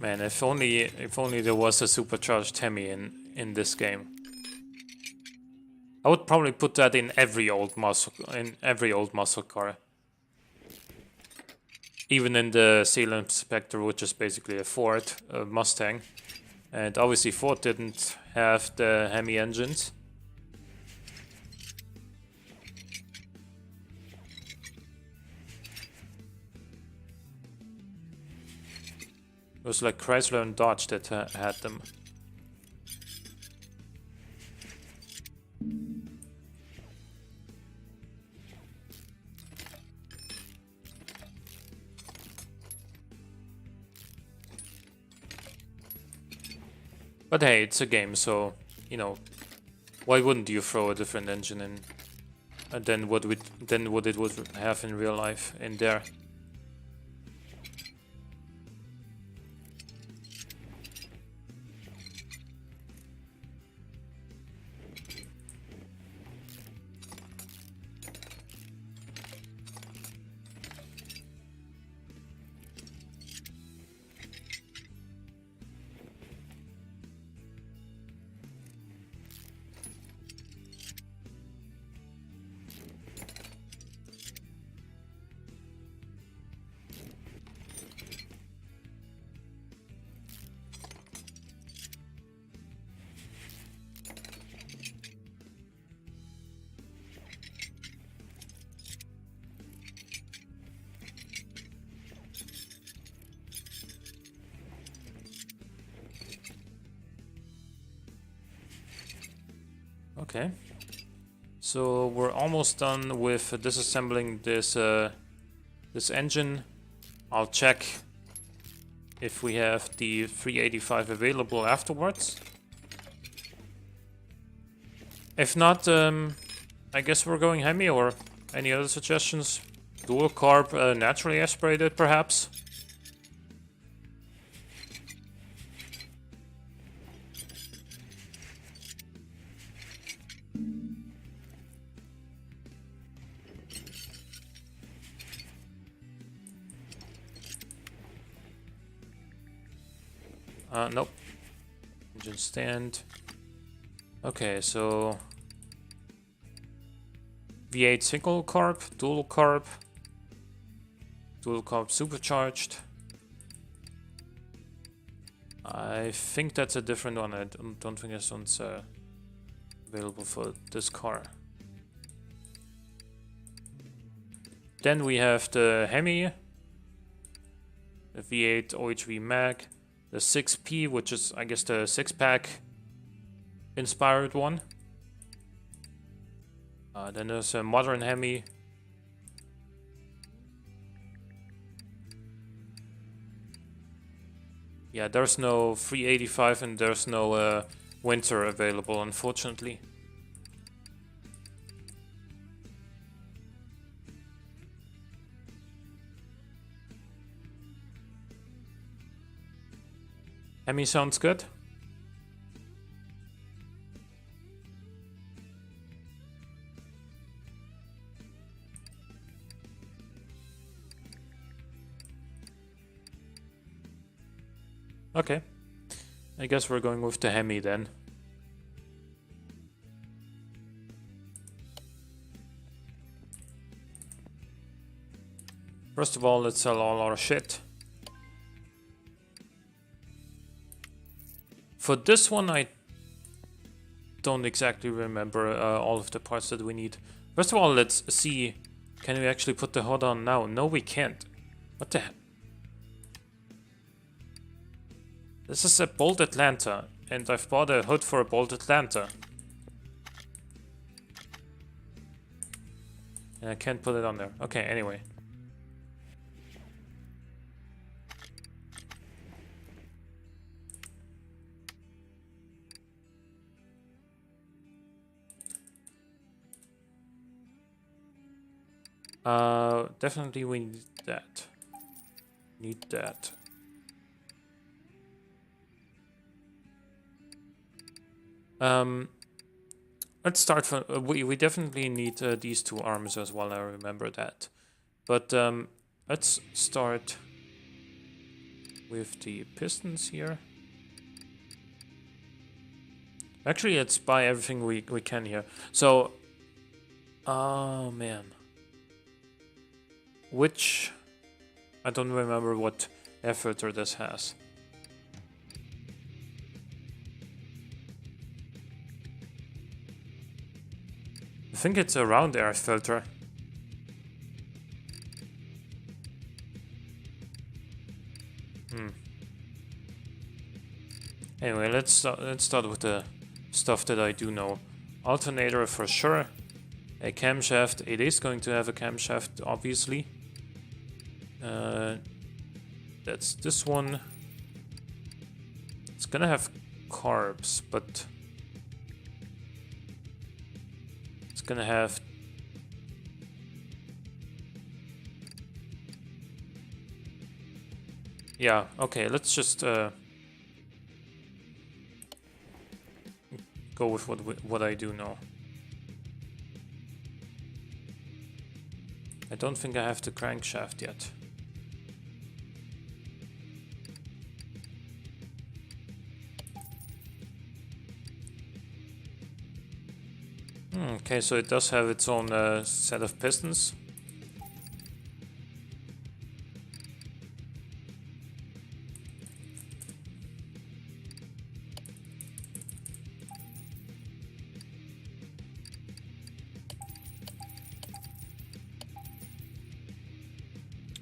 Man, if only there was a supercharged Hemi in this game. I would probably put that in every old muscle car. Even in the Salem Spectre, which is basically a Ford Mustang. And obviously Ford didn't have the Hemi engines. It was like Chrysler and Dodge that had them. But hey, it's a game, so, you know, why wouldn't you throw a different engine in than what it would have in real life in there? Okay, so we're almost done with disassembling this engine. I'll check if we have the 385 available afterwards. If not, I guess we're going Hemi, or any other suggestions? Dual carb, naturally aspirated, perhaps? Nope. Engine stand. Okay, so V8 single carb, dual carb supercharged. I think that's a different one. I don't think this one's available for this car. Then we have the Hemi, the V8 OHV Mag, the 6P, which is, I guess, the six-pack inspired one. Then there's a modern Hemi. Yeah, there's no 385 and there's no winter available, unfortunately. Hemi sounds good. Okay. I guess we're going with the Hemi then. First of all, let's sell all our shit. For this one, I don't exactly remember all of the parts that we need. First of all, let's see. Can we actually put the hood on now? No, we can't. What the hell? This is a Bolt Atlanta, and I've bought a hood for a Bolt Atlanta. And I can't put it on there. Okay, anyway. Definitely we need that. Need that. Let's start from, we definitely need these two arms as well, I remember that. But let's start with the pistons here. Actually, let's buy everything we can here. So, oh man. Which, I don't remember what air filter this has. I think it's a round air filter. Anyway, let's start with the stuff that I do know. Alternator for sure. A camshaft. It is going to have a camshaft, obviously. That's this one. It's gonna have carbs, but it's gonna have yeah, okay, let's just go with what I do know. I don't think I have the crankshaft yet. Okay, so it does have its own set of pistons.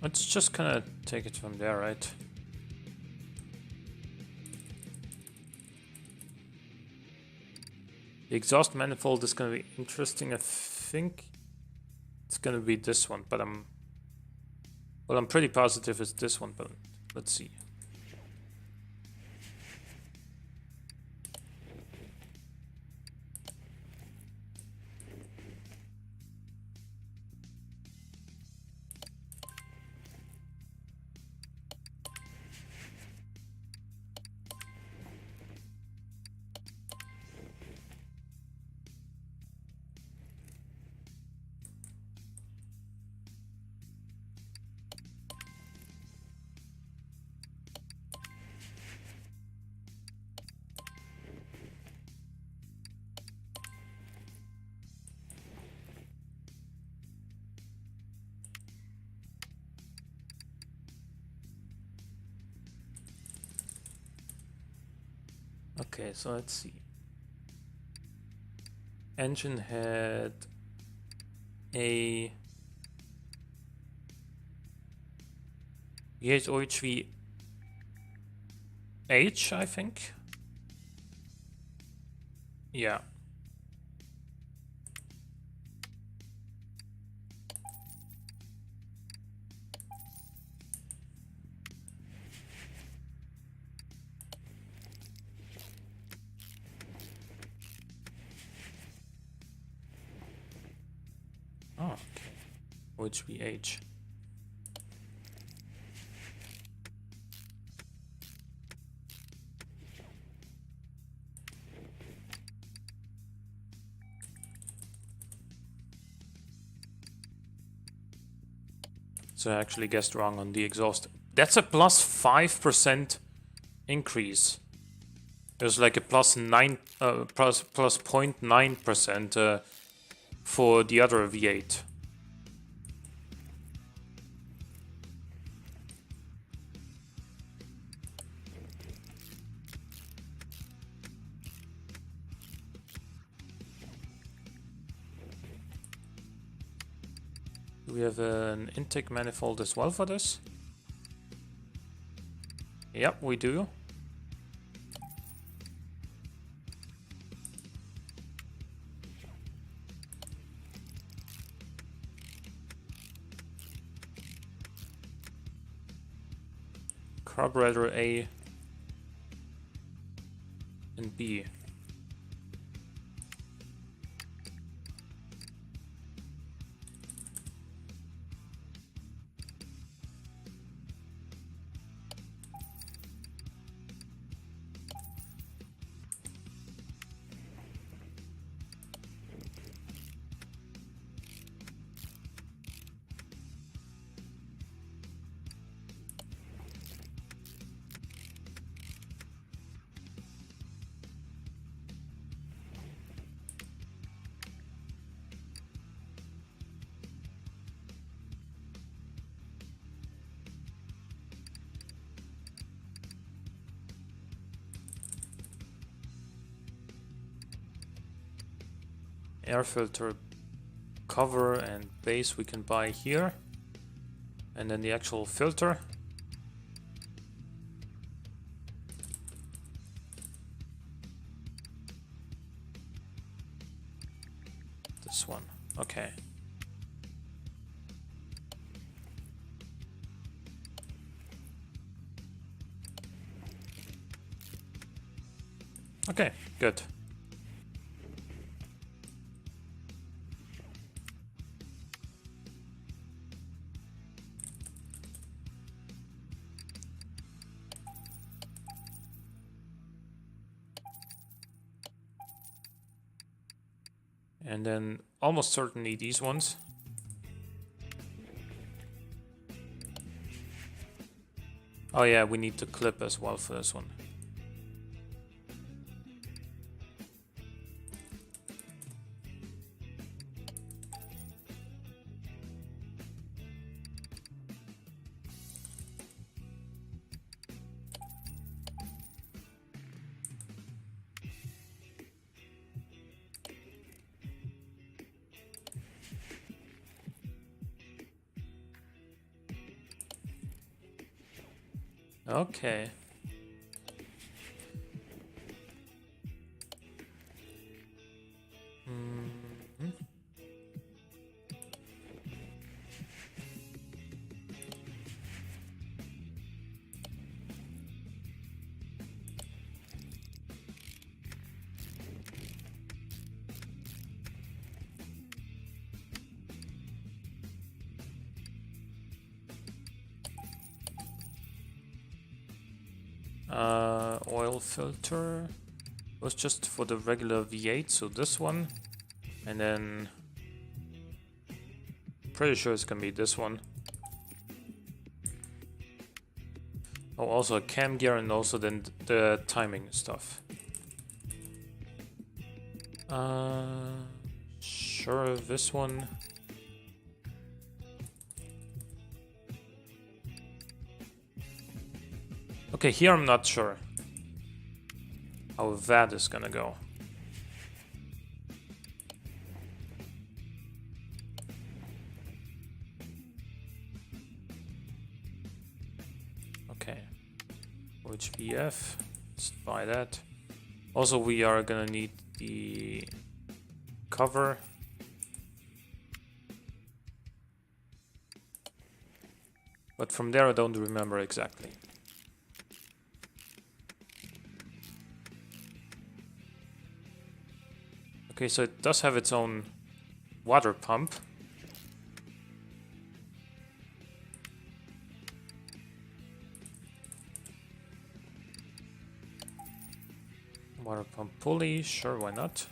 Let's just kind of take it from there, right? The exhaust manifold is going to be interesting. I think it's going to be this one, but I'm pretty positive it's this one, but let's see. Okay, so let's see. Engine had a VH H, I think. Yeah. Oh, okay. OHVH. So I actually guessed wrong on the exhaust. That's a plus 5% increase. There's like a plus 0.9% for the other V8. Do we have an intake manifold as well for this? Yep, we do. Carburetor A and B. Air filter cover and base we can buy here. And then the actual filter. This one. Okay. Okay, good. And then almost certainly these ones. Oh yeah, we need the clip as well for this one. Okay. Mhm. Oil filter was just for the regular V8, so this one, and then pretty sure it's gonna be this one. Oh, also a cam gear and also then the timing stuff. Sure, this one. Okay, here I'm not sure. how that is gonna go. Okay, HVF, let's buy that. Also, we are gonna need the cover. But from there I don't remember exactly. Okay, so it does have its own water pump. Water pump pulley, sure, why not?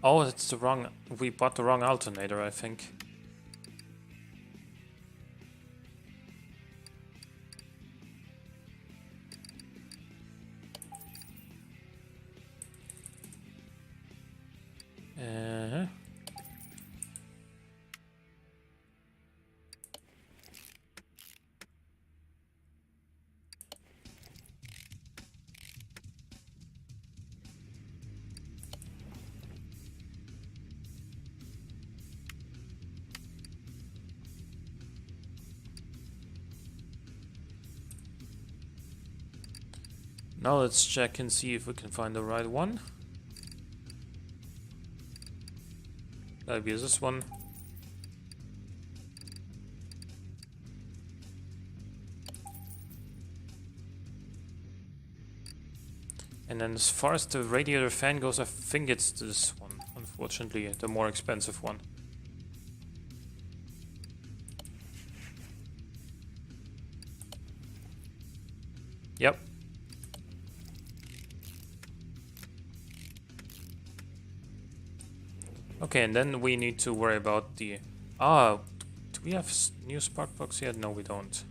Oh, it's the wrong... we bought the wrong alternator, I think. Now let's check and see if we can find the right one. Maybe this one. And then as far as the radiator fan goes, I think it's this one. Unfortunately, the more expensive one. Yep. Okay, and then we need to worry about the... Ah, do we have new spark plugs yet? No, we don't.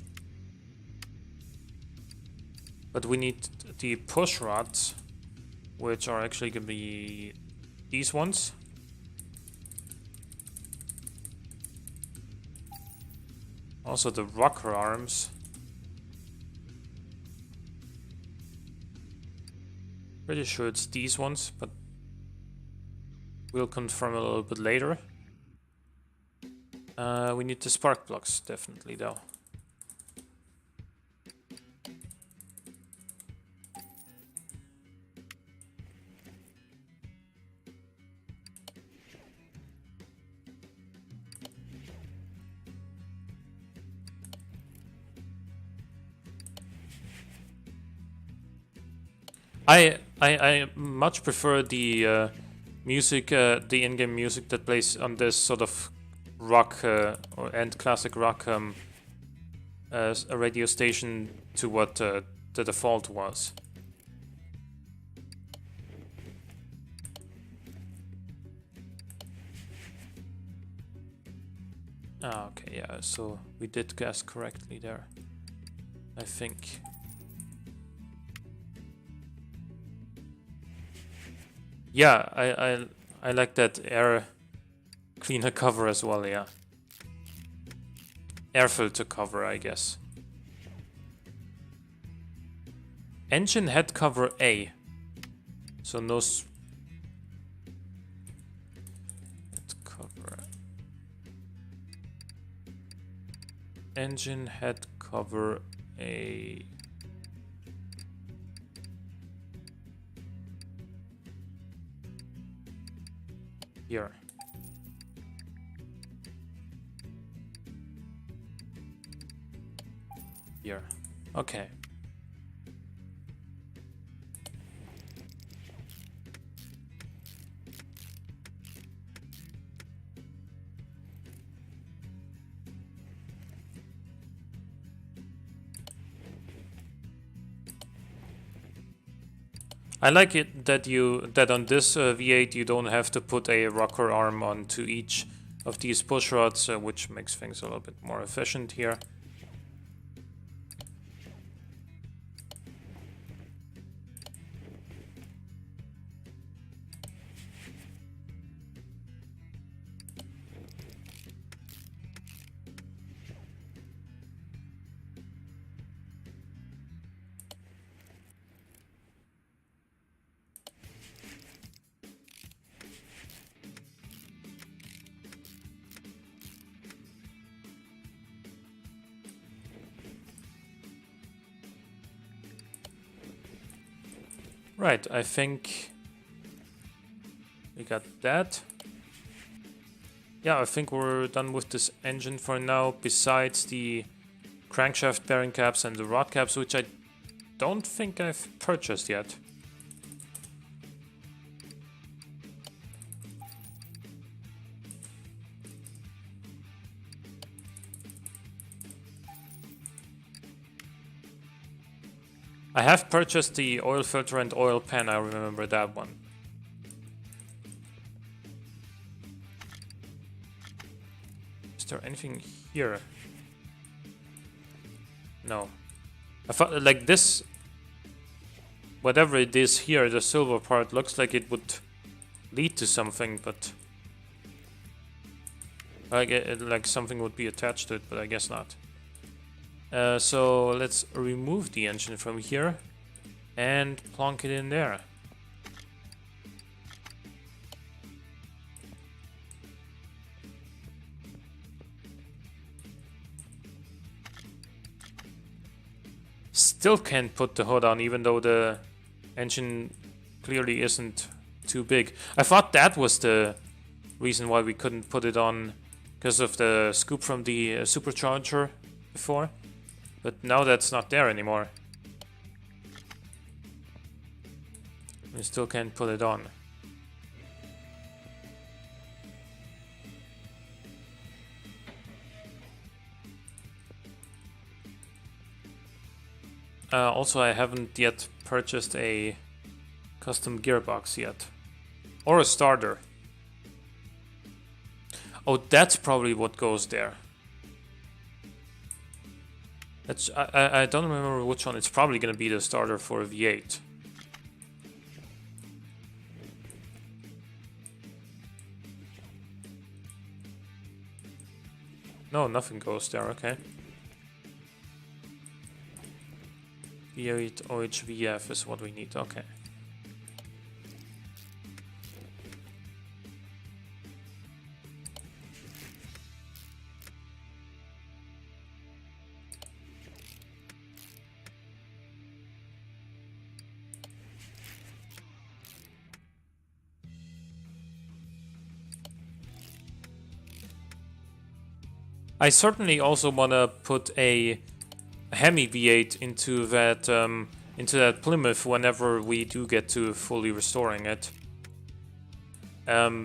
But we need the push rods, which are actually going to be these ones. Also the rocker arms. Pretty sure it's these ones, but we'll confirm a little bit later. We need the spark plugs, definitely, though. I much prefer the music, the in-game music that plays on this sort of rock and classic rock a radio station to what the default was. Ah, okay, yeah, so we did guess correctly there, I think. Yeah, I like that air cleaner cover as well, yeah. Air filter cover, I guess. Engine head cover A. So no head cover. Engine head cover A. Here. Here. Okay. I like it that on this V8 you don't have to put a rocker arm onto each of these push rods, which makes things a little bit more efficient here. Right, I think we got that. Yeah, I think we're done with this engine for now, besides the crankshaft bearing caps and the rod caps, which I don't think I've purchased yet. I have purchased the oil filter and oil pan, I remember that one. Is there anything here? No. I thought, like this, whatever it is here, the silver part, looks like it would lead to something, but... like something would be attached to it, but I guess not. So let's remove the engine from here and plonk it in there. Still can't put the hood on, even though the engine clearly isn't too big. I thought that was the reason why we couldn't put it on, because of the scoop from the supercharger before. But now that's not there anymore. We still can't put it on. Also, I haven't yet purchased a custom gearbox yet. Or a starter. Oh, that's probably what goes there. That's, I don't remember which one. It's probably going to be the starter for a V8. No, nothing goes there, okay. V8 OHVF is what we need, okay. I certainly also want to put a Hemi V8 into that Plymouth whenever we do get to fully restoring it.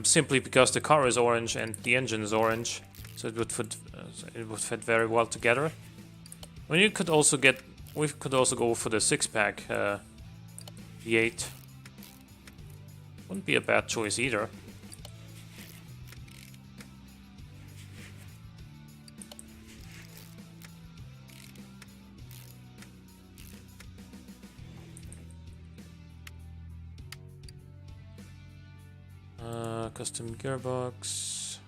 Simply because the car is orange and the engine is orange, so it would fit very well together. I mean, we could also go for the 6-pack V8. Wouldn't be a bad choice either. Custom gearbox.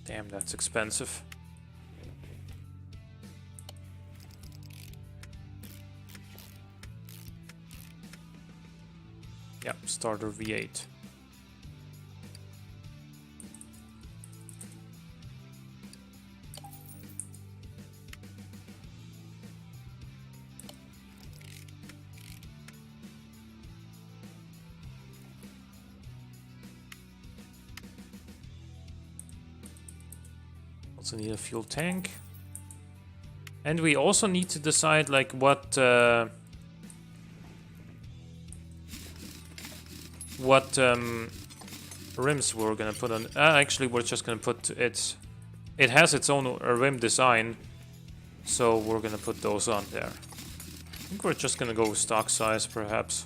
Damn, that's expensive. Yep, starter V8. Also need a fuel tank. And we also need to decide like what rims we're gonna put on. Actually, we're just gonna put it. It has its own rim design, so we're gonna put those on there. I think we're just gonna go with stock size, perhaps.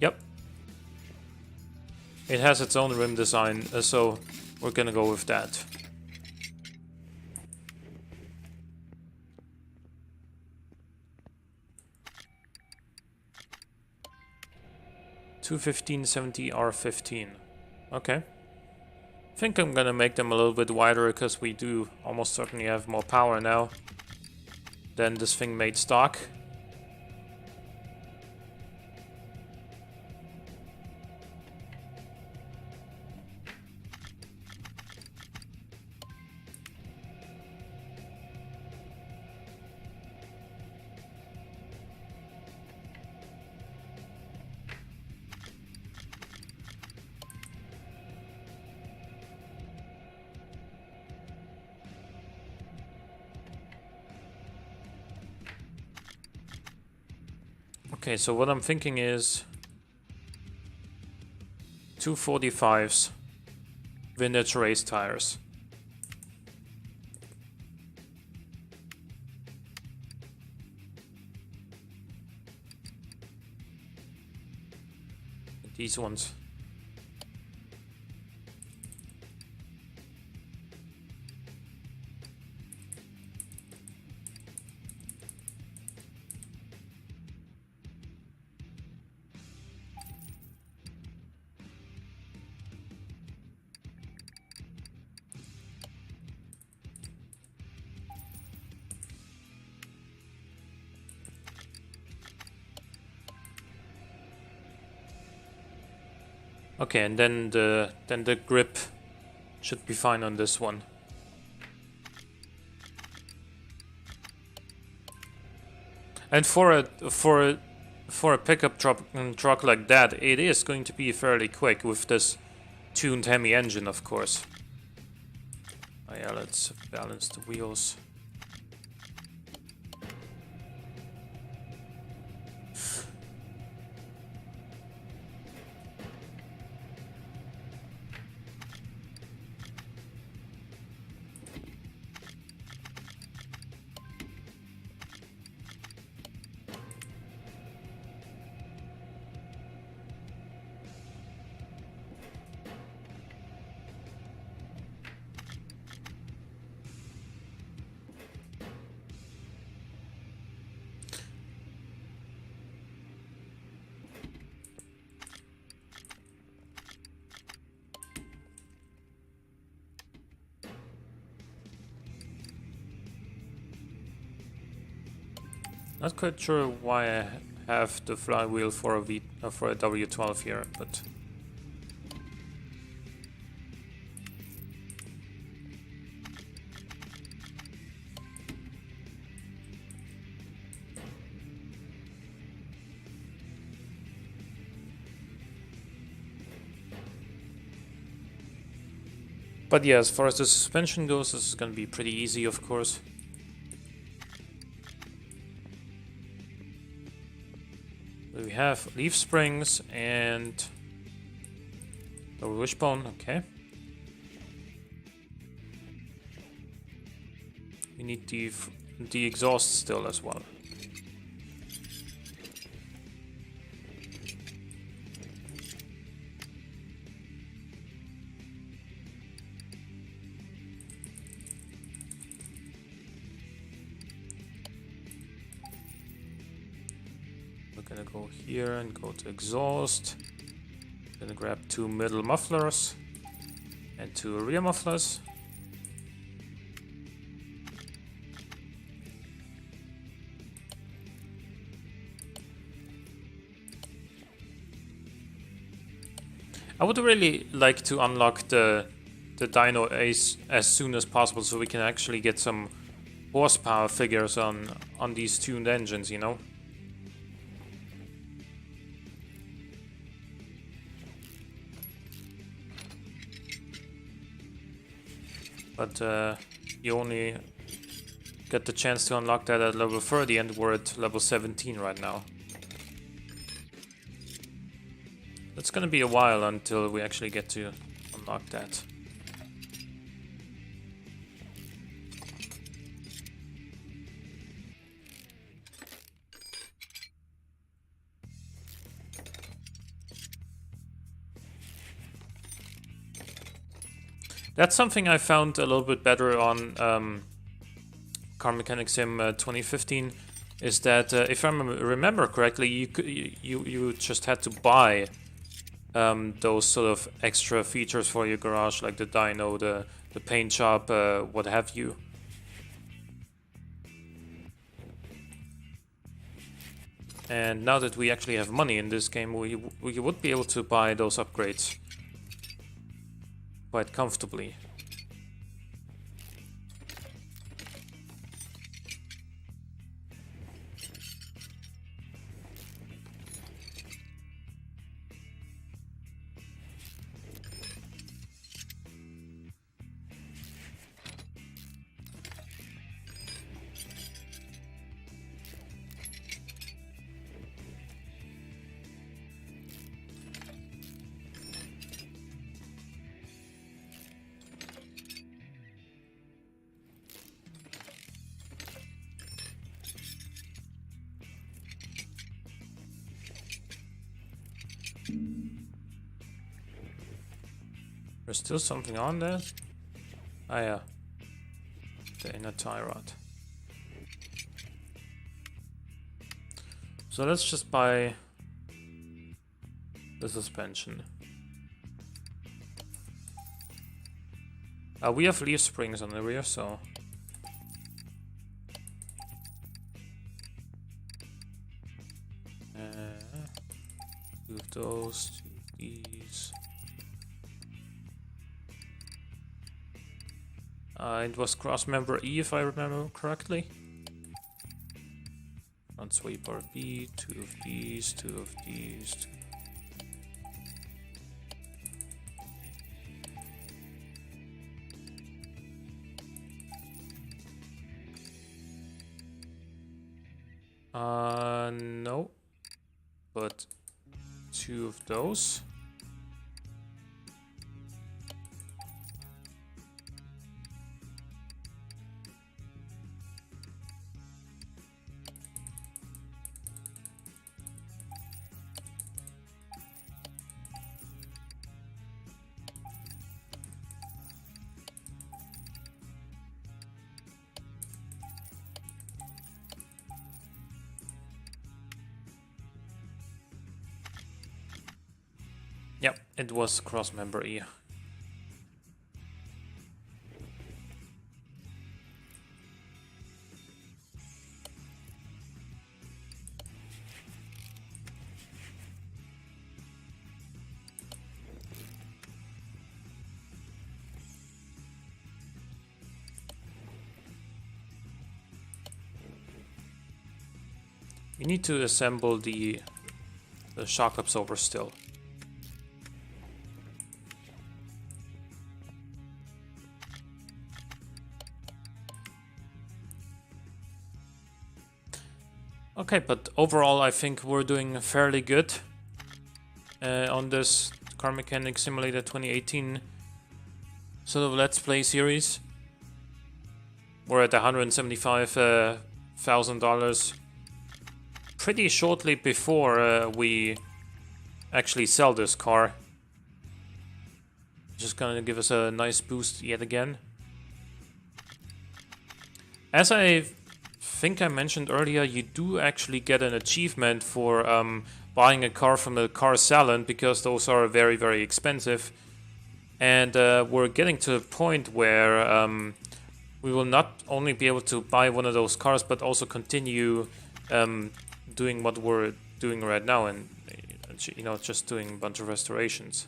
Yep. It has its own rim design, so we're gonna go with that. $215.70 R15. Okay. I think I'm gonna make them a little bit wider because we do almost certainly have more power now than this thing made stock. Okay, so what I'm thinking is 245s, vintage race tires. These ones. Okay, and then the grip should be fine on this one. And for a pickup truck like that, it is going to be fairly quick with this tuned Hemi engine, of course. Oh yeah, let's balance the wheels. Not quite sure why I have the flywheel for a W12 here, but yeah, as far as the suspension goes, this is gonna be pretty easy, of course. We have leaf springs and a wishbone, okay. We need the exhaust still as well. Gonna go here and go to exhaust. Gonna grab 2 middle mufflers and 2 rear mufflers. I would really like to unlock the dyno as soon as possible, so we can actually get some horsepower figures on these tuned engines, you know. But you only get the chance to unlock that at level 30, and we're at level 17 right now. It's gonna be a while until we actually get to unlock that. That's something I found a little bit better on Car Mechanic Sim 2015, is that if I remember correctly, you just had to buy those sort of extra features for your garage, like the dyno, the paint shop, what have you. And now that we actually have money in this game, we would be able to buy those upgrades quite comfortably. There's still something on there. Ah yeah, the inner tie rod. So let's just buy the suspension. We have leaf springs on the rear, so two of those, two of these. It was cross-member E, if I remember correctly. Front sweeper B, two of these, two of these. No, but two of those. Yep, it was cross-member E. You need to assemble the shock absorber still. Okay, but overall I think we're doing fairly good on this Car Mechanic Simulator 2018 sort of Let's Play series. We're at $175,000 pretty shortly before we actually sell this car. Just gonna give us a nice boost yet again. As I think I mentioned earlier, you do actually get an achievement for buying a car from the car salon, because those are very, very expensive. And we're getting to a point where we will not only be able to buy one of those cars, but also continue doing what we're doing right now, and you know, just doing a bunch of restorations.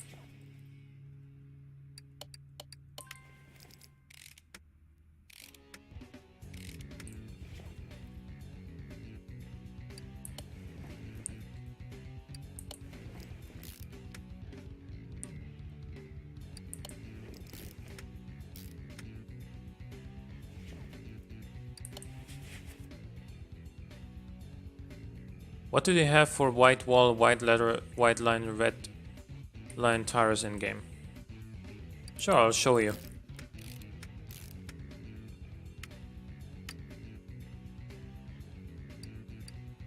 What do they have for white wall, white leather, white line, red line tires in game? Sure, I'll show you.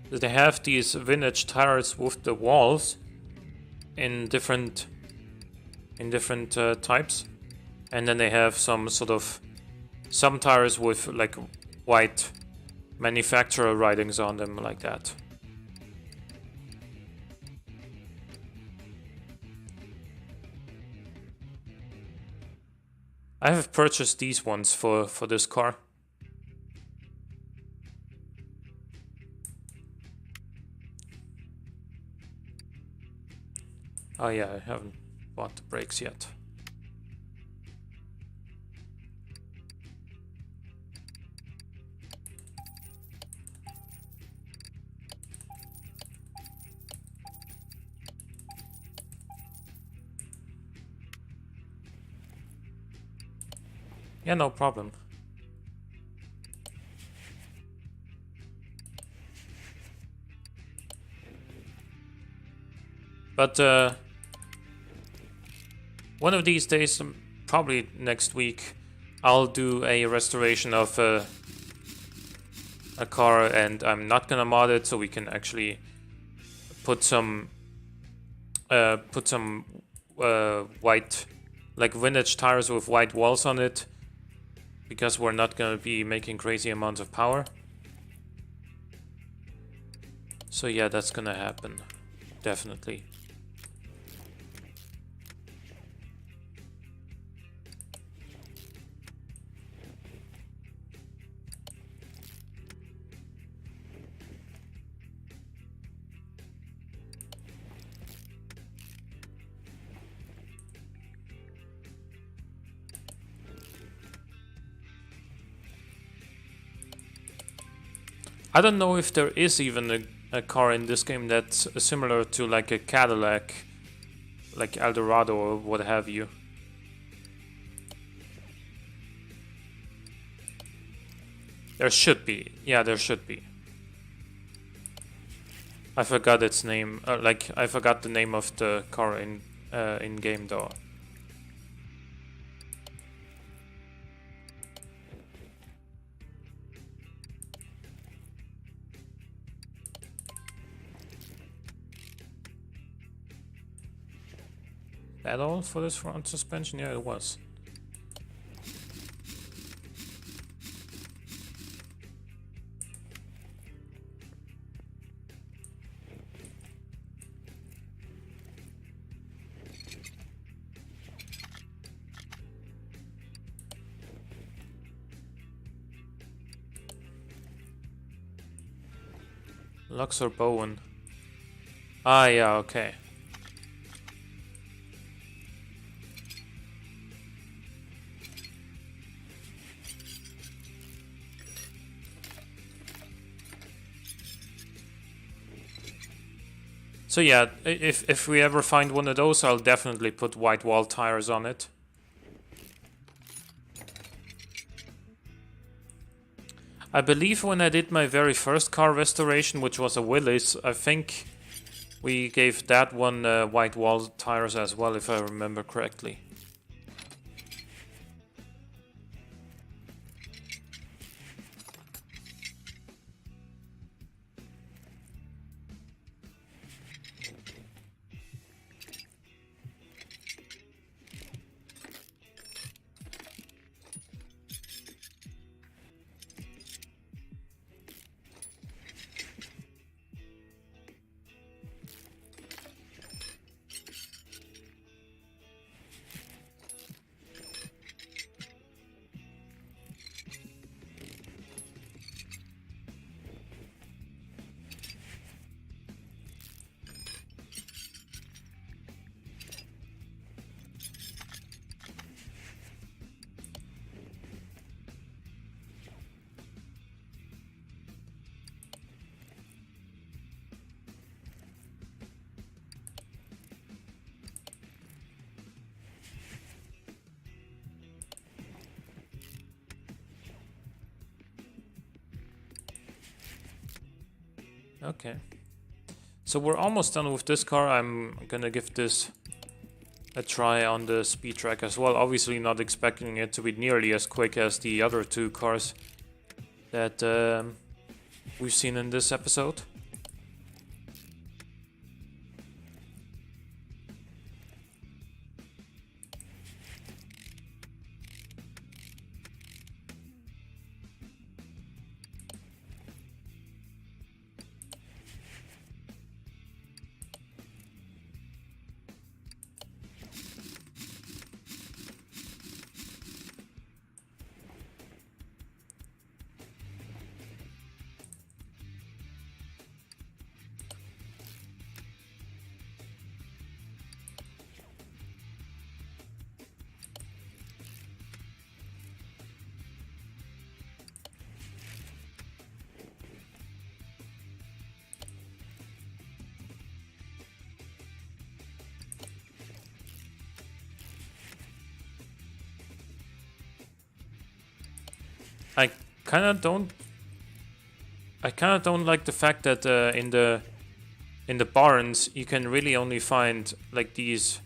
They have these vintage tires with the walls in different types, and then they have some tires with like white manufacturer writings on them like that. I have purchased these ones for this car. Oh yeah, I haven't bought the brakes yet. Yeah, no problem. But one of these days, probably next week, I'll do a restoration of a car, and I'm not gonna mod it, so we can actually put some put some white, like vintage tires with white walls on it, because we're not gonna be making crazy amounts of power. So yeah, that's gonna happen, definitely. I don't know if there is even a car in this game that's similar to like a Cadillac, like Eldorado or what have you. There should be. Yeah, there should be. I forgot its name. Like, I forgot the name of the car in game though. Pedal for this front suspension? Yeah, it was. Lux or Bowen? Ah, yeah, okay. So yeah, if we ever find one of those, I'll definitely put white wall tires on it. I believe when I did my very first car restoration, which was a Willys, I think we gave that one white wall tires as well, if I remember correctly. Okay. So we're almost done with this car. I'm gonna give this a try on the speed track as well. Obviously not expecting it to be nearly as quick as the other two cars that we've seen in this episode. I kind of don't like the fact that in the barns you can really only find like these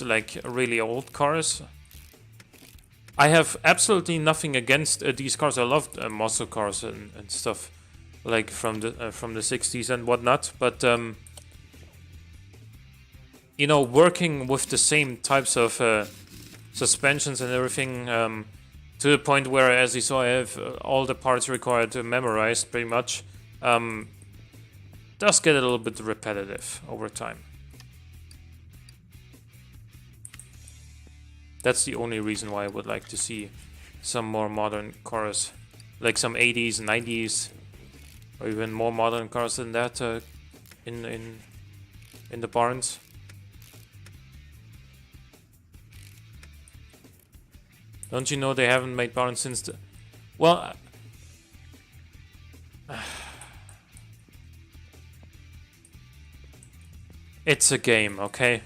like really old cars. I have absolutely nothing against these cars. I love muscle cars and stuff like from the 60s and whatnot, but you know, working with the same types of suspensions and everything, to the point where, as you saw, I have all the parts required memorized pretty much, does get a little bit repetitive over time. That's the only reason why I would like to see some more modern cars, like some 80s, 90s, or even more modern cars than that in the barns. Don't you know they haven't made barns since the... Well... it's a game, okay?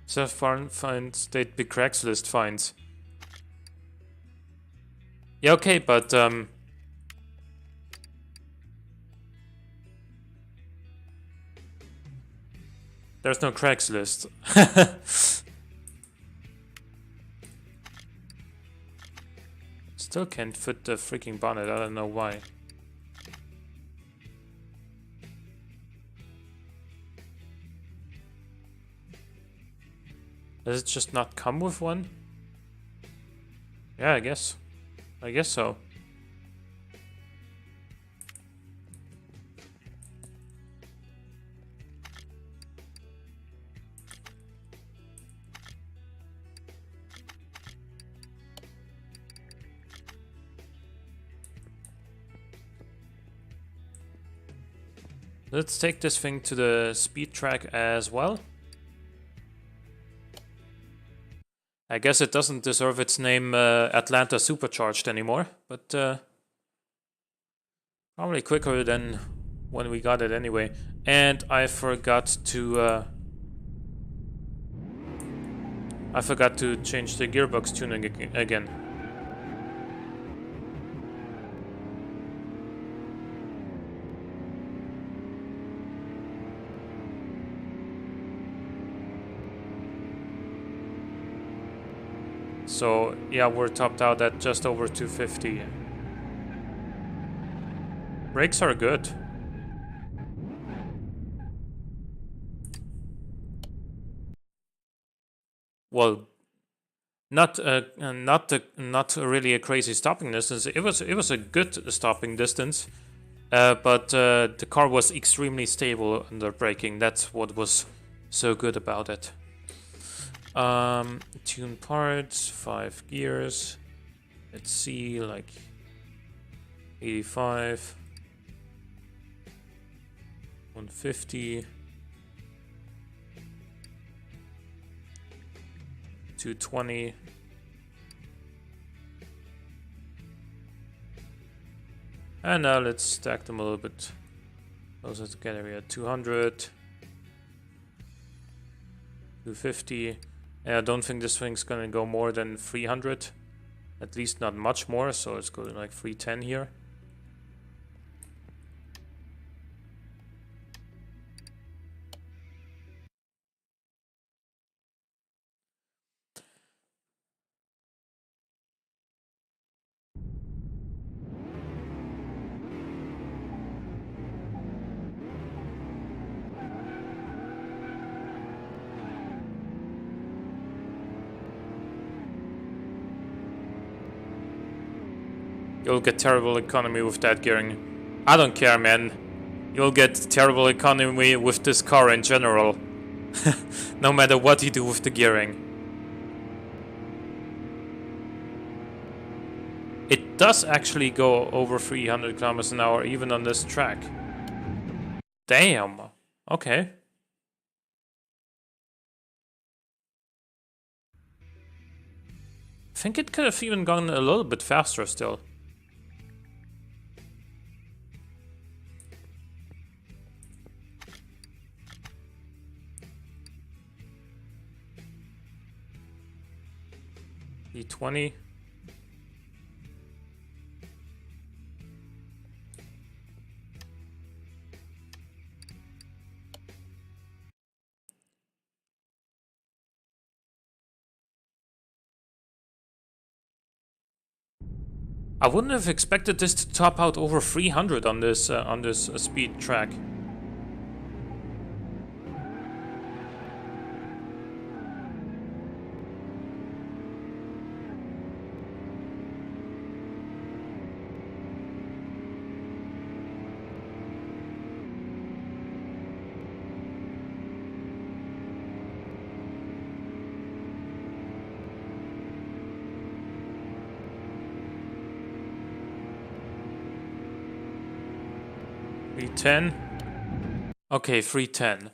Self-farm finds, they'd be Craigslist finds. Yeah, okay, but there's no Craigslist. Still can't fit the freaking bonnet, I don't know why. Does it just not come with one? Yeah, I guess. I guess so. Let's take this thing to the speed track as well. I guess it doesn't deserve its name Atlanta Supercharged anymore, but probably quicker than when we got it anyway. And I forgot to change the gearbox tuning again. So yeah, we're topped out at just over 250. Brakes are good. Well, not really a crazy stopping distance. It was a good stopping distance, but the car was extremely stable under braking. That's what was so good about it. Tune parts, 5 gears. Let's see, like 85, 150, 220. And now let's stack them a little bit closer together. We had 200, 250. I don't think this thing's gonna go more than 300. At least not much more, so it's going like 310 here. You'll get terrible economy with that gearing. I don't care, man. You'll get terrible economy with this car in general. No matter what you do with the gearing. It does actually go over 300 kilometers an hour even on this track. Damn. Okay. I think it could have even gone a little bit faster still. E20. I wouldn't have expected this to top out over 300 on this speed track. .310. Okay, 310.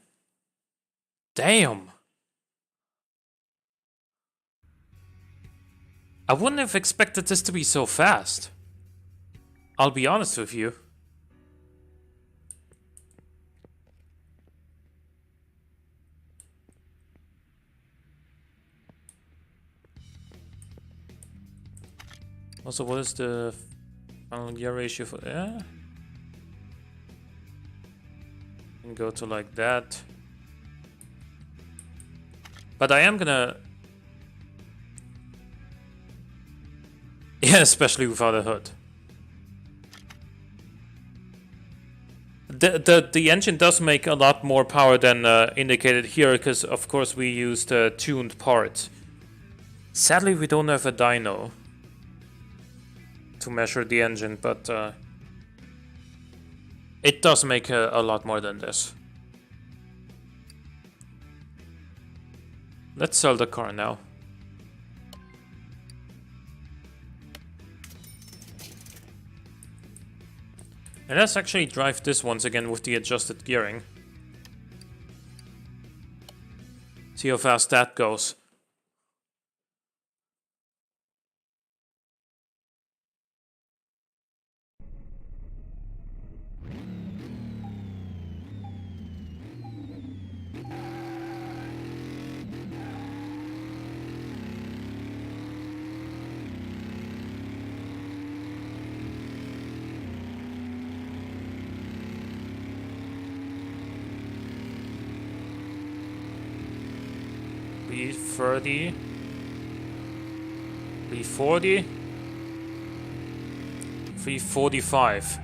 Damn! I wouldn't have expected this to be so fast. I'll be honest with you. Also, what is the final gear ratio for... Yeah? And go to like that. But I am gonna... Yeah, especially without a hood. The engine does make a lot more power than indicated here, because of course we used tuned parts. Sadly, we don't have a dyno to measure the engine, but it does make a lot more than this. Let's sell the car now. And let's actually drive this once again with the adjusted gearing. See how fast that goes. B30, B40, 345,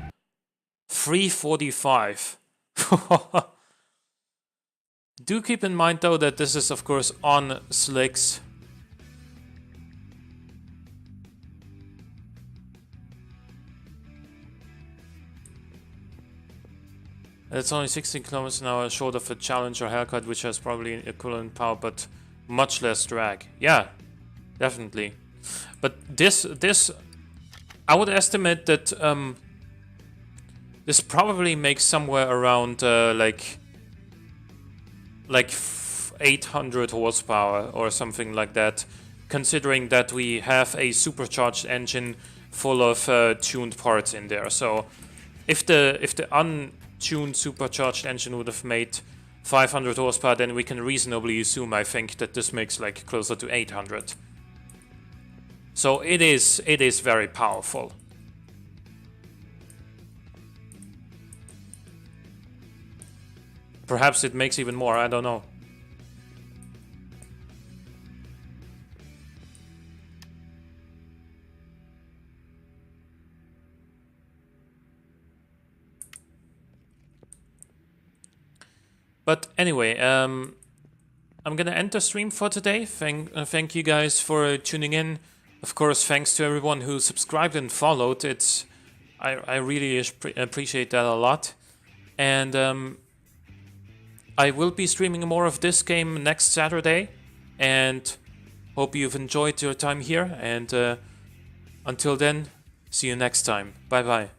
345. Do keep in mind though that this is of course on slicks. It's only 16 kilometers an hour short of a Challenger Hellcat, which has probably equivalent power, but much less drag. Yeah, definitely. But this, I would estimate that this probably makes somewhere around like 800 horsepower or something like that, considering that we have a supercharged engine full of tuned parts in there. So if the untuned supercharged engine would have made 500 horsepower, then we can reasonably assume, I think, that this makes like closer to 800. So it is very powerful. Perhaps it makes even more, I don't know. But anyway, I'm gonna end the stream for today. Thank you guys for tuning in. Of course, thanks to everyone who subscribed and followed. I really appreciate that a lot. And I will be streaming more of this game next Saturday. And hope you've enjoyed your time here. And until then, see you next time. Bye bye.